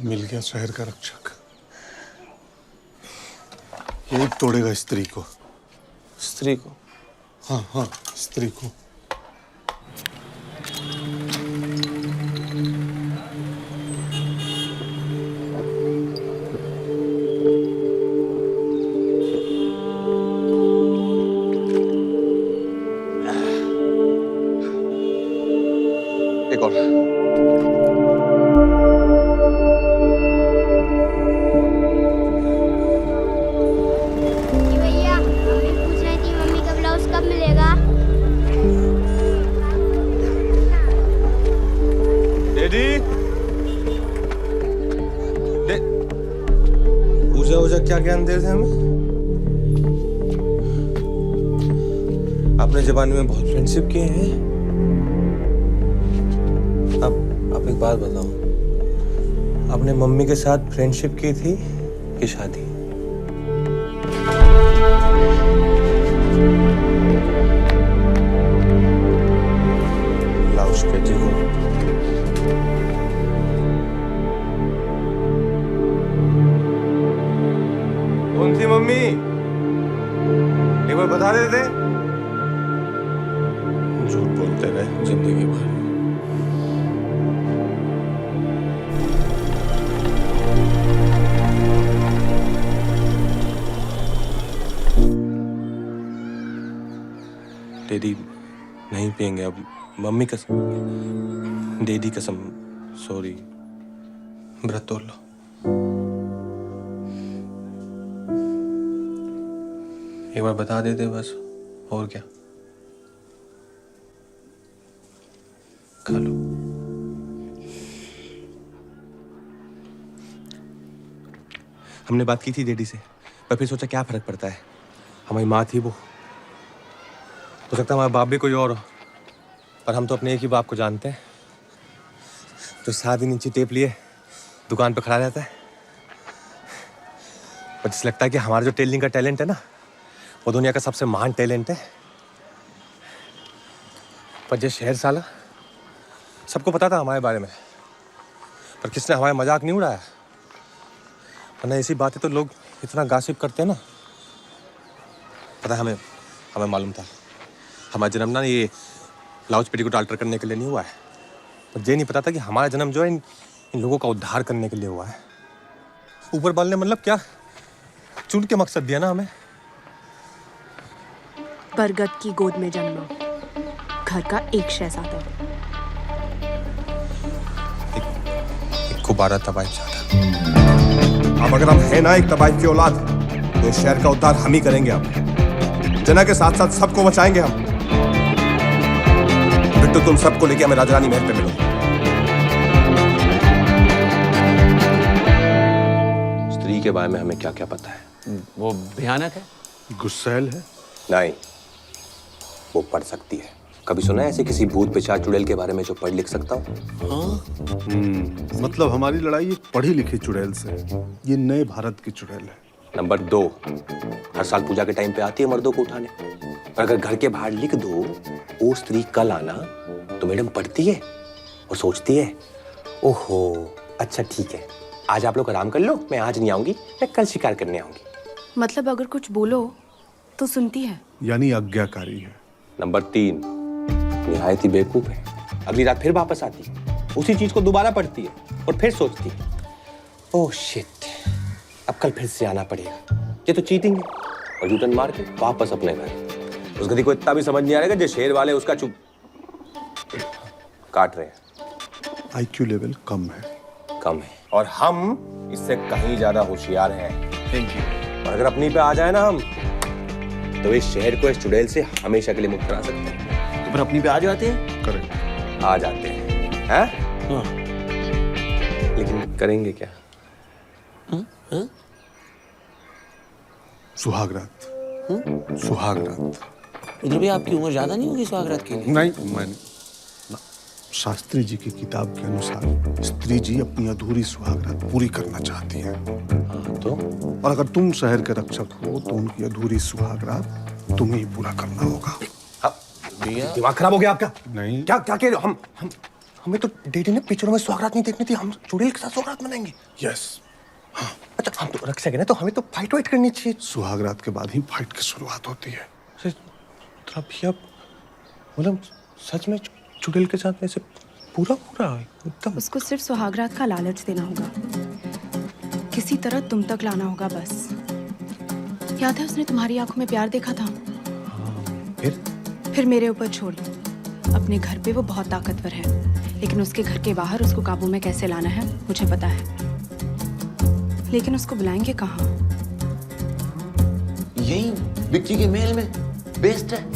मिल गया शहर का रक्षक। ये तोड़ेगा स्त्री को। स्त्री को? हाँ, स्त्री को। एक और। भैया, मम्मी पूछ रही थी मम्मी का ब्लाउज कब मिलेगा? डैडी, पूजा क्या ज्ञान दे रहे थे हमें? आपने जवानी में बहुत फ्रेंडशिप किए हैं। अब एक बात बताओ, आपने मम्मी के साथ फ्रेंडशिप की थी कि शादी? ब्लाउज कैसे हो? कौन थी मम्मी? एक बार बता देते। झूठ बोलते रहे जिंदगी भर। दीदी नहीं पियेंगे अब। मम्मी कसम, दीदी कसम, सॉरी। व्रत तोड़ लो। एक बार बता देते बस, और क्या। खा लो। हमने बात की थी डैडी से, पर फिर सोचा क्या फर्क पड़ता है, हमारी माँ थी वो। हो सकता है हमारा बाप भी कोई और हो, पर हम तो अपने एक ही बाप को जानते हैं, जो 7 दिन इंची टेप लिए दुकान पे खड़ा रहता है। पर जिसे लगता है कि हमारा जो टेलरिंग का टैलेंट है ना, वो दुनिया का सबसे महान टैलेंट है। पर ये शहर साला, सबको पता था हमारे बारे में, पर किसने हमारा मजाक नहीं उड़ाया। वरना ऐसी बातें तो लोग इतना गासिप करते हैं ना। पता है हमें मालूम था हमारा जन्म ना ये ब्लाउज पेटी को अल्टर करने के लिए नहीं हुआ है, पर ये नहीं पता था कि हमारा जन्म जो है इन लोगों का उद्धार करने के लिए हुआ है। ऊपर वाले ने मतलब क्या चुन के मकसद दिया ना हमें। बरगद की गोद में जन्मा, घर का एक शहजादा। एक को 12 तबाही चाहता। अब अगर हम है ना एक तबाही की औलाद, तो इस शहर का उद्धार हम ही करेंगे। हम जना के साथ साथ सबको बचाएंगे हम। तो तुम सबको लेके हमें राजरानी महल पे मिलो। स्त्री के बारे में हमें क्या क्या पता है? वो भयानक है, गुस्सैल है। नहीं, वो पढ़ सकती है। कभी सुना है ऐसे किसी भूत पिशाच चुड़ैल के बारे में जो पढ़ लिख सकता हो? मतलब हमारी लड़ाई एक पढ़ी लिखी चुड़ैल से। ये नए भारत की चुड़ैल है। नंबर 2, हर साल पूजा के टाइम पे आती है मर्दों को उठाने, और अगर घर के बाहर लिख दो वो स्त्री कल आना, तो मैडम पढ़ती है और सोचती है, ओहो अच्छा ठीक है, आज आप लोग आराम कर लो, मैं आज नहीं आऊंगी, मैं कल शिकार करने आऊंगी। मतलब अगर कुछ बोलो तो सुनती है, यानी आज्ञाकारी है। नंबर 3, निहायत ही बेवकूफ है। अगली रात फिर वापस आती है, उसी चीज को दोबारा पढ़ती है और फिर सोचती है, ओह शिट, अब कल फिर से आना पड़ेगा, ये तो चीटिंग है, और यूटर्न मार के वापस अपने घर। उस गधी को इतना भी समझ नहीं आ रहा जो शेर वाले उसका चुप काट रहे हैं। आईक्यू लेवल कम है, और हम इससे कहीं ज्यादा होशियार हैं। Thank you. और अगर अपनी पे आ जाए ना हम, तो इस शहर को इस चुड़ैल से हमेशा के लिए मुक्त करा सकते हैं। तो फिर अपनी पे आ जाते हैं? करेक्ट, आ जाते हैं। हैं? हाँ। लेकिन करेंगे क्या? सुहागरात। सुहागरात। रुद्र भाई, आपकी उम्र ज्यादा नहीं होगी सुहागरात की? नहीं, मैंने शास्त्री जी की किताब के अनुसार स्त्री जी अपनी अधूरी सुहागरात पूरी करना चाहती हैं। तो और अगर तुम शहर के रक्षक हो तो उनकी अधूरी सुहागरात तुम्हें ही पूरा करना होगा। दिमाग खराब हो गया आपका? नहीं। क्या क्या कह रहे हो? हमें तो डैडी ने पिक्चरों में सुहागरात नहीं देखनी थी, हम चुड़ैल के साथ सुहागरात मनाएंगे। यस। अच्छा, हम तो रक्षक है ना, तो हमें तो फाइट वाइट करनी चाहिए। सुहागरात के बाद ही फाइट की शुरुआत होती है। मतलब सच में चुड़ैल के साथ ऐसे पूरा एकदम। उसको सिर्फ सुहागरात का लालच देना होगा, किसी तरह तुम तक लाना होगा बस। याद है उसने तुम्हारी आंखों में प्यार देखा था? फिर मेरे ऊपर छोड़, अपने घर पे वो बहुत ताकतवर है, लेकिन उसके घर के बाहर उसको काबू में कैसे लाना है मुझे पता है। लेकिन उसको बुलाएंगे कहाँ? यही बिक्की के मेल में बेस्ट है।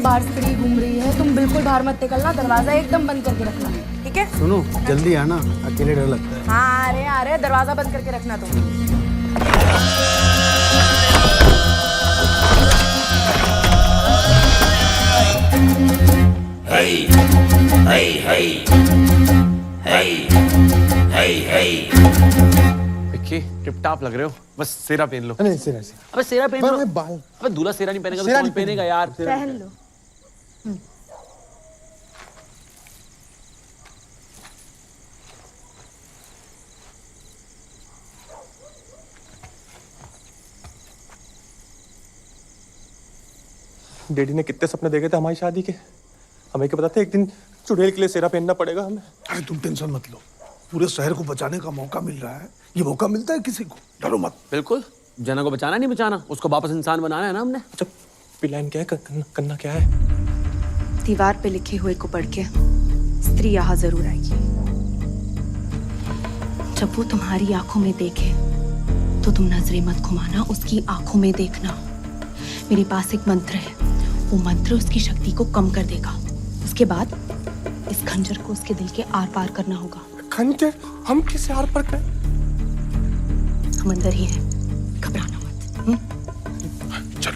बाहर स्त्री घूम रही है, तुम बिल्कुल बाहर मत निकलना, दरवाजा एकदम बंद करके रखना, ठीक है? सुनो, जल्दी आना, अकेले डर लगता है। हाँ, अरे दरवाजा बंद करके रखना तुम। विक्की, टिप-टाप लग रहे हो, बस सेरा पहन लो। नहीं, सेरा अबे सेरा पहन लो। बाल अबे दूल्हा सेरा नहीं पहनेगा तो सेरा कौन नहीं पहनेगा यार? पहन लो। डैडी ने कितने सपने देखे थे हमारी शादी के। हमें क्या पता था एक दिन चुड़ैल के लिए सेरा पहनना पड़ेगा हमें। अरे तुम टेंशन मत लो, पूरे शहर को बचाने का मौका मिल रहा है। ये मौका मिलता है किसी को, डरो मत। बिल्कुल, जना को बचाना नहीं बचाना, उसको वापस इंसान बनाना है ना हमने। अच्छा, प्लान क्या है, करना क्या है? दीवार पे लिखे हुए को पढ़ के स्त्री यहाँ जरूर आएगी। जब वो तुम्हारी आंखों में देखे तो तुम नजरें मत घुमाना, उसकी आंखों में देखना। मेरे पास एक मंत्र है, वो मंत्र उसकी शक्ति को कम कर देगा। उसके बाद इस खंजर को उसके दिल के आर पार करना होगा। खंजर? हम किसे आर पार करें? हम अंदर ही हैं, घबराना मत। चल।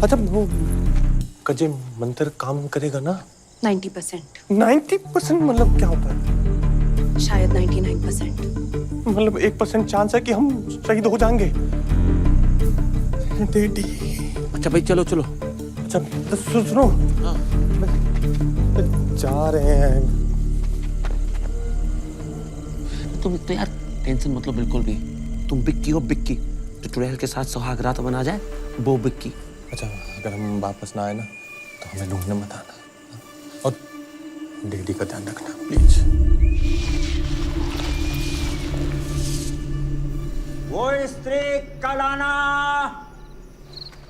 अच्छा, वो कजे मंत्र काम करेगा ना? 90%। 90% मतलब क्या होता है? शायद 99%। मतलब 1% चांस है कि हम शहीद हो जाएंगे। डैडी। अच्छा भाई, चलो। अच्छा, तो सुनो। हाँ। जा रहे हैं। तुम तो यार टेंशन मत लो बिल्कुल भी। तुम बिक्की हो, बिक्की जो चुड़ैल के साथ सुहाग रात मना जाए, वो बिक्की। अच्छा, अगर हम वापस ना आए ना तो हमें ढूंढने मत आना, और डैडी का ध्यान रखना प्लीज। वो स्त्री कल आना,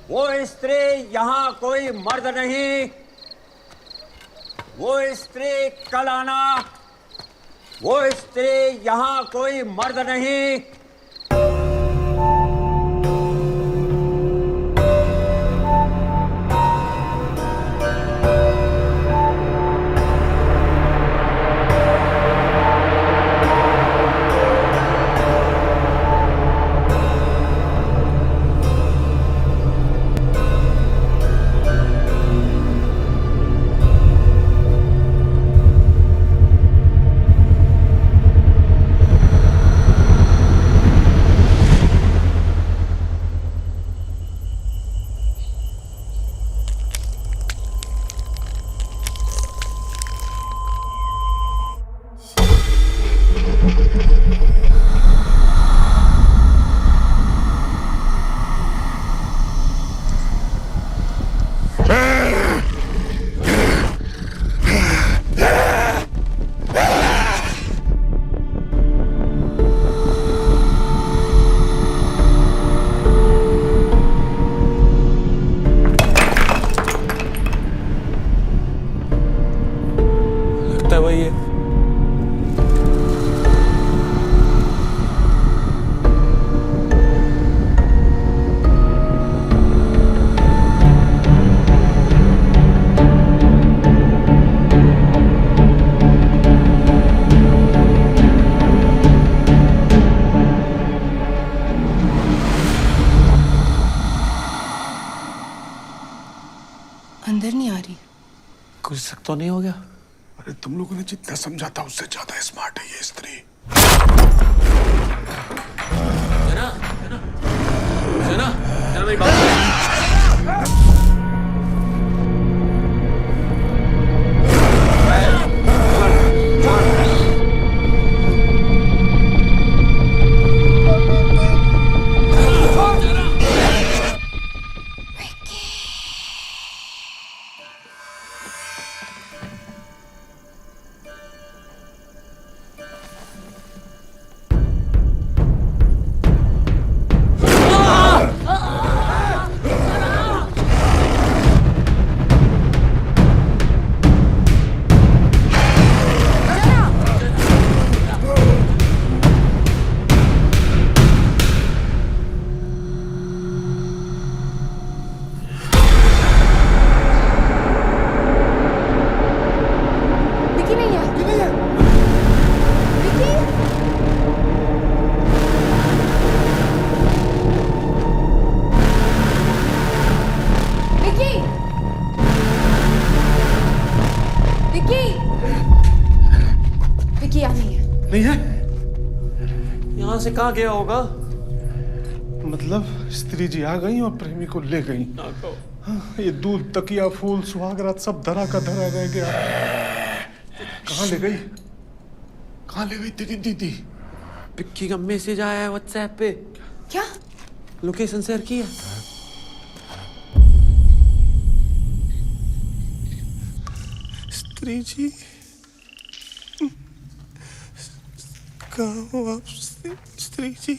वो स्त्री यहाँ कोई मर्द नहीं। वो स्त्री कल आना, वो स्त्री यहाँ कोई मर्द नहीं। लगता है वही है। अंदर नहीं आ रही। कुछ शक तो नहीं हो गया? अरे तुम लोगों ने जितना समझा था उससे ज्यादा स्मार्ट है ये स्त्री। जना मेरी बात। से कहाँ गया होगा? मतलब स्त्री जी आ गई और प्रेमी को ले गई। हाँ, ये दूध, तकिया, फूल, सुहागरात सब धरा का धरा रह गया। कहाँ ले गई? कहाँ ले गई तेरी दीदी? पिक्की का मैसेज आया है व्हाट्सएप पे। क्या? लोकेशन शेयर की है। स्त्री जी कहाँ हो आप स्त्री जी?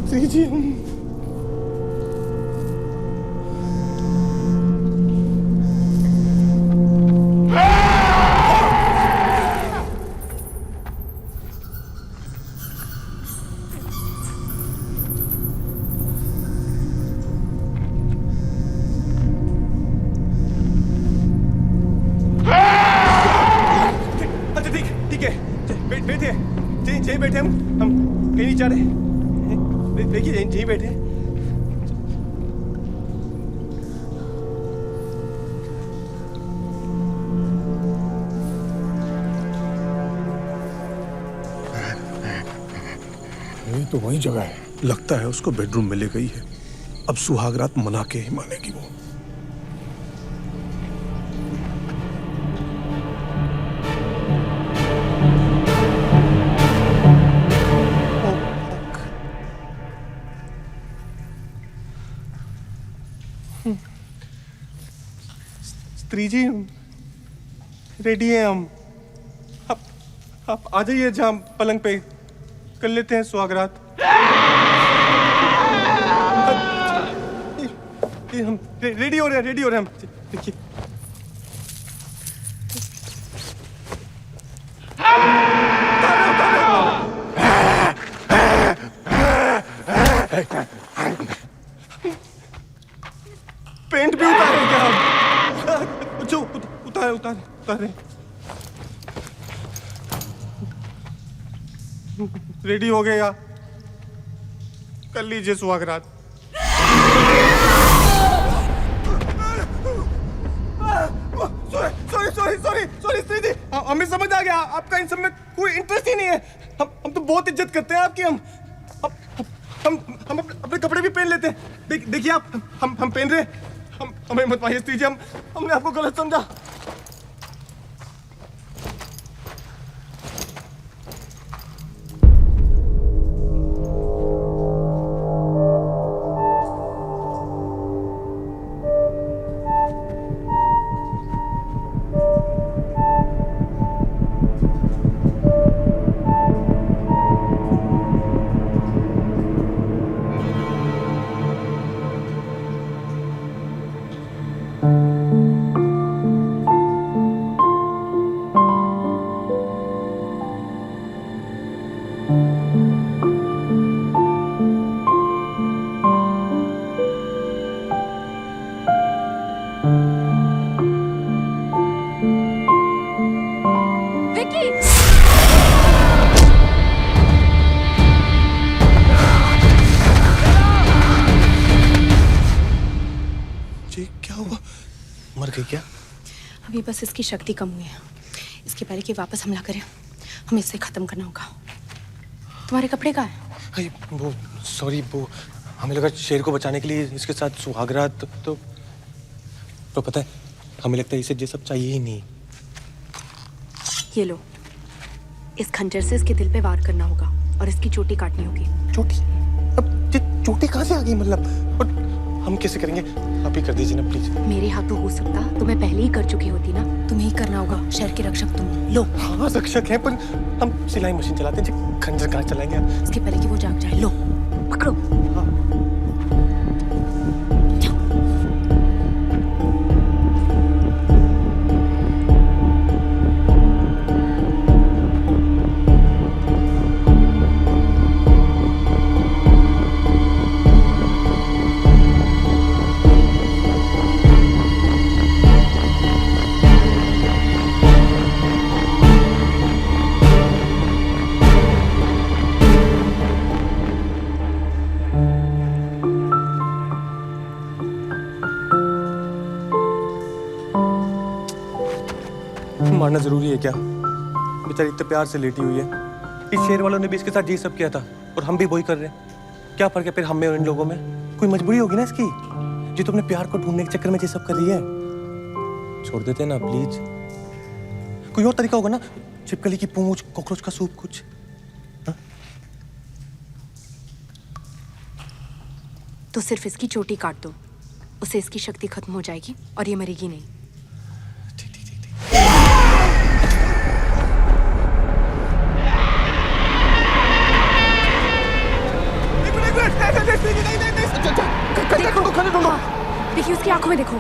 स्त्री जी बैठे हम कहीं नहीं जा रहे। देखिए यहीं बैठे। ये तो वही जगह है। लगता है उसको बेडरूम में ले गई है। अब सुहागरात मना के ही मानेगी वो। स्त्री जी रेडी हैं हम। आप आ जाइए जहाँ पलंग पे कर लेते हैं सुहागरात। हम रेडी हो रहे हैं हम। देखिए पेंट भी उतारे क्या हम? जो उतारे रेडी हो गए या कर लीजिए सुहागरात। सॉरी स्त्री जी, हमें समझ आ गया आपका इन सब में कोई इंटरेस्ट ही नहीं है। हम तो बहुत इज्जत करते हैं आपकी। हम अपने कपड़े भी पहन लेते हैं। देखिए आप हम पहन रहे हैं। हमें मत पाइए स्त्री जी, हमने आपको गलत समझा। मर गई क्या? अभी बस इसकी शक्ति कम हुई है। इसके पहले कि वापस हमला करें हमें इसे खत्म करना होगा। तुम्हारे कपड़े कहाँ हैं? वो सॉरी, वो हमें लगा शेर को बचाने के लिए इसके साथ सुहागरात तो पता है हमें लगता है इसे ये सब चाहिए ही नहीं। ये लो, इस खंजर से इसके दिल पे वार करना होगा और इसकी चोटी काटनी होगी। चोटी? अब ये चोटी कहाँ से आ गई? मतलब और हम कैसे करेंगे? आप ही कर दीजिए ना प्लीज। मेरे हाथों हो सकता तो मैं पहले ही कर चुकी होती ना। तुम्हें ही करना होगा। शहर के रक्षक तुम। लो। हाँ रक्षक हैं, पर हम सिलाई मशीन चलाते हैं, खंजर कहाँ चलाएंगे? इसके पहले कि वो जाग जाए। लो पकड़ो। हाँ। मारना जरूरी है क्या? बेचारी इतने प्यार से लेटी हुई है। इस शहर वालों ने भी इसके साथ ये सब किया था और हम भी वही कर रहे हैं। क्या फर्क है फिर हम में और इन लोगों में? कोई मजबूरी होगी ना इसकी, जो तुमने प्यार को ढूंढने के चक्कर में ये सब कर रही है। छोड़ देते ना प्लीज। कोई और तरीका होगा ना, छिपकली की पूंछ, कॉकरोच का सूप, कुछ। तो सिर्फ इसकी चोटी काट दो, उससे इसकी शक्ति खत्म हो जाएगी और ये मरेगी नहीं। देखिए उसकी आंखों में देखो।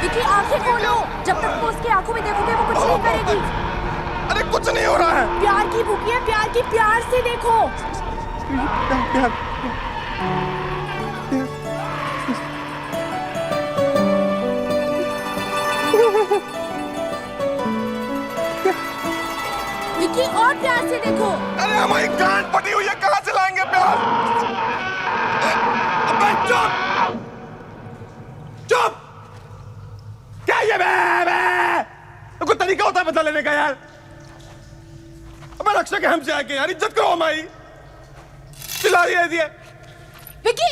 विकी आंखें खोलो, जब तक वो उसकी आंखों में देखोगे वो कुछ नहीं करेगी। अरे कुछ नहीं हो रहा है। प्यार की भूखी है, प्यार की, प्यार से देखो। प्यार विकी और प्यार से देखो। अरे हमारी गांड फटी हुई है, कहाँ से लाएंगे प्यार? अबे चुप चुप। क्या ये बे? कोई तरीका होता है बदला लेने का यार? अबे रक्षा के हमसे आके यार, इज्जत करो हमारी। चिल्ला रही है ये। विकी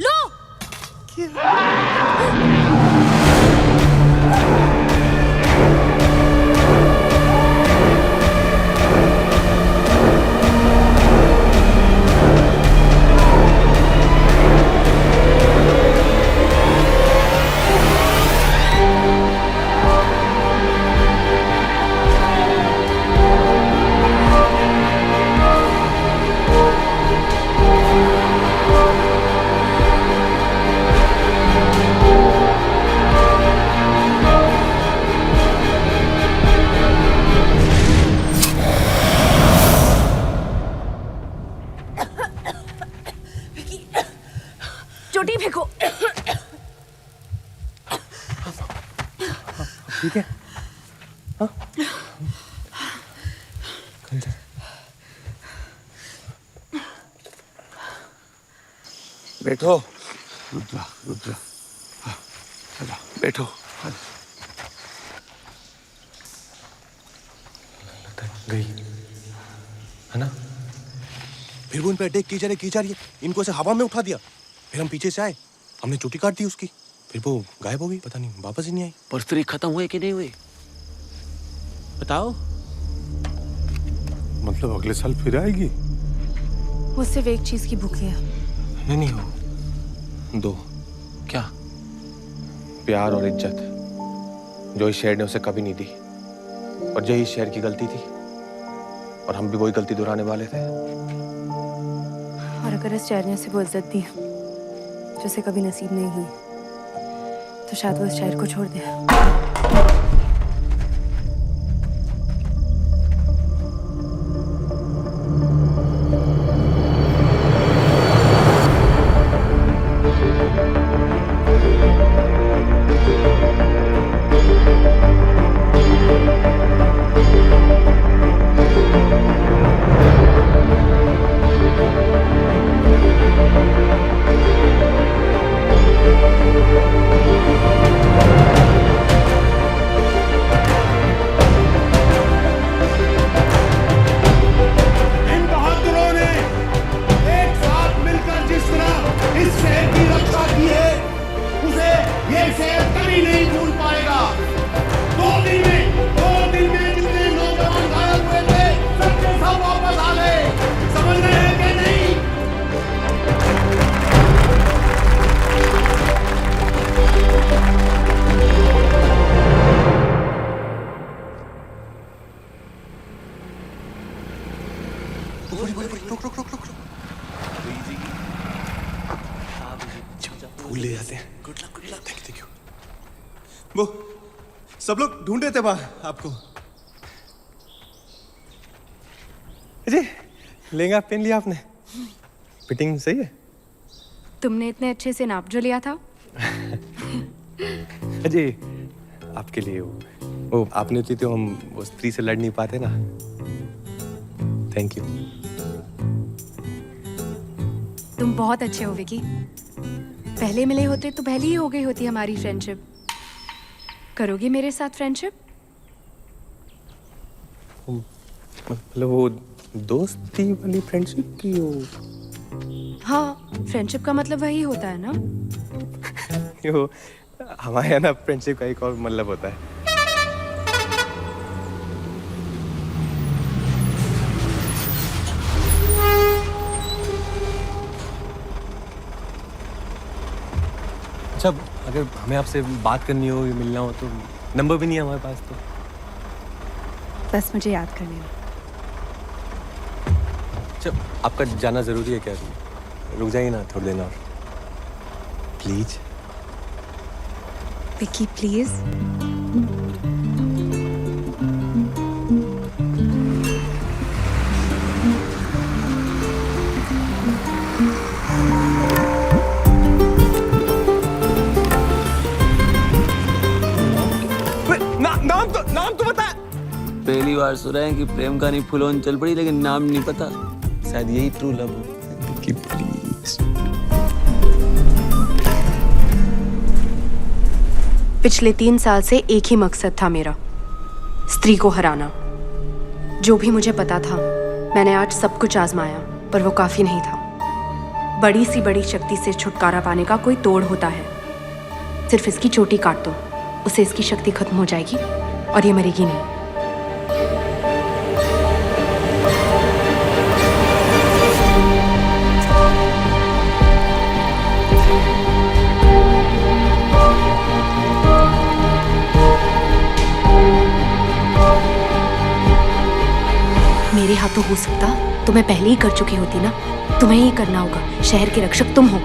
लो। चोटी फेंको। ठीक है? हाँ? बैठो। रुद्रा रुद्रा, चलो बैठो। गई है ना? फिर वो इन पे अटैक की जा रही है। इनको ऐसे हवा में उठा दिया, फिर हम पीछे से आए, हमने चोटी काट दी उसकी, फिर वो गायब हो गई, पता नहीं वापस ही नहीं आई। पर स्त्री खत्म हुए कि नहीं हुए बताओ। मतलब अगले साल फिर आएगी? वो सिर्फ एक चीज की भूखी है। नहीं हो, दो। क्या? प्यार और इज्जत, जो इस शहर ने उसे कभी नहीं दी, और यही इस शहर की गलती थी, और हम भी वही गलती दोहराने वाले थे। और अगर इस शहर ने उसे वो इज्जत दी जो उसे कभी नसीब नहीं हुई, तो शायद वो इस शहर को छोड़ दे। फूल ले आते हैं। Thank you. वो सब लोग ढूंढ रहे थे बाहर आपको। जी लहंगा पहन लिया आपने? फिटिंग सही है? तुमने इतने अच्छे से नाप जो लिया था? जी आपके लिए वो आपने होती तो हम वो स्त्री से लड़ नहीं पाते ना। Thank you. तुम बहुत अच्छे हो विकी। पहले मिले होते तो पहले ही हो गई होती हमारी फ्रेंडशिप। करोगे मेरे साथ फ्रेंडशिप? मतलब वो दोस्ती वाली फ्रेंडशिप की हो? हाँ, फ्रेंडशिप का मतलब वही होता है ना। वो हमारे यहाँ ना फ्रेंडशिप का एक और मतलब होता है। अच्छा, अगर हमें आपसे बात करनी हो या मिलना हो तो नंबर भी नहीं है हमारे पास तो। बस मुझे याद कर लेना। अच्छा, आपका जाना जरूरी है क्या? रुक जाइए ना थोड़ी देर और, प्लीज। विक्की प्लीज। नाम तो बता। पहली बार सुन रहे हैं कि प्रेम कहानी फुल चल पड़ी लेकिन नाम नहीं पता। शायद यही ट्रू लव हो। कि प्लीज। पिछले 3 साल से एक ही मकसद था मेरा, स्त्री को हराना। जो भी मुझे पता था, मैंने आज सब कुछ आजमाया, पर वो काफी नहीं था। बड़ी सी बड़ी शक्ति से छुटकारा पाने का कोई तोड़ होता है। सिर्फ इसकी चोटी काट दो, उसे इसकी शक्ति खत्म हो जाएगी और ये मरेगी नहीं। मेरे हाथों हो सकता तो मैं पहले ही कर चुकी होती ना। तुम्हें ही करना होगा, शहर के रक्षक तुम हो।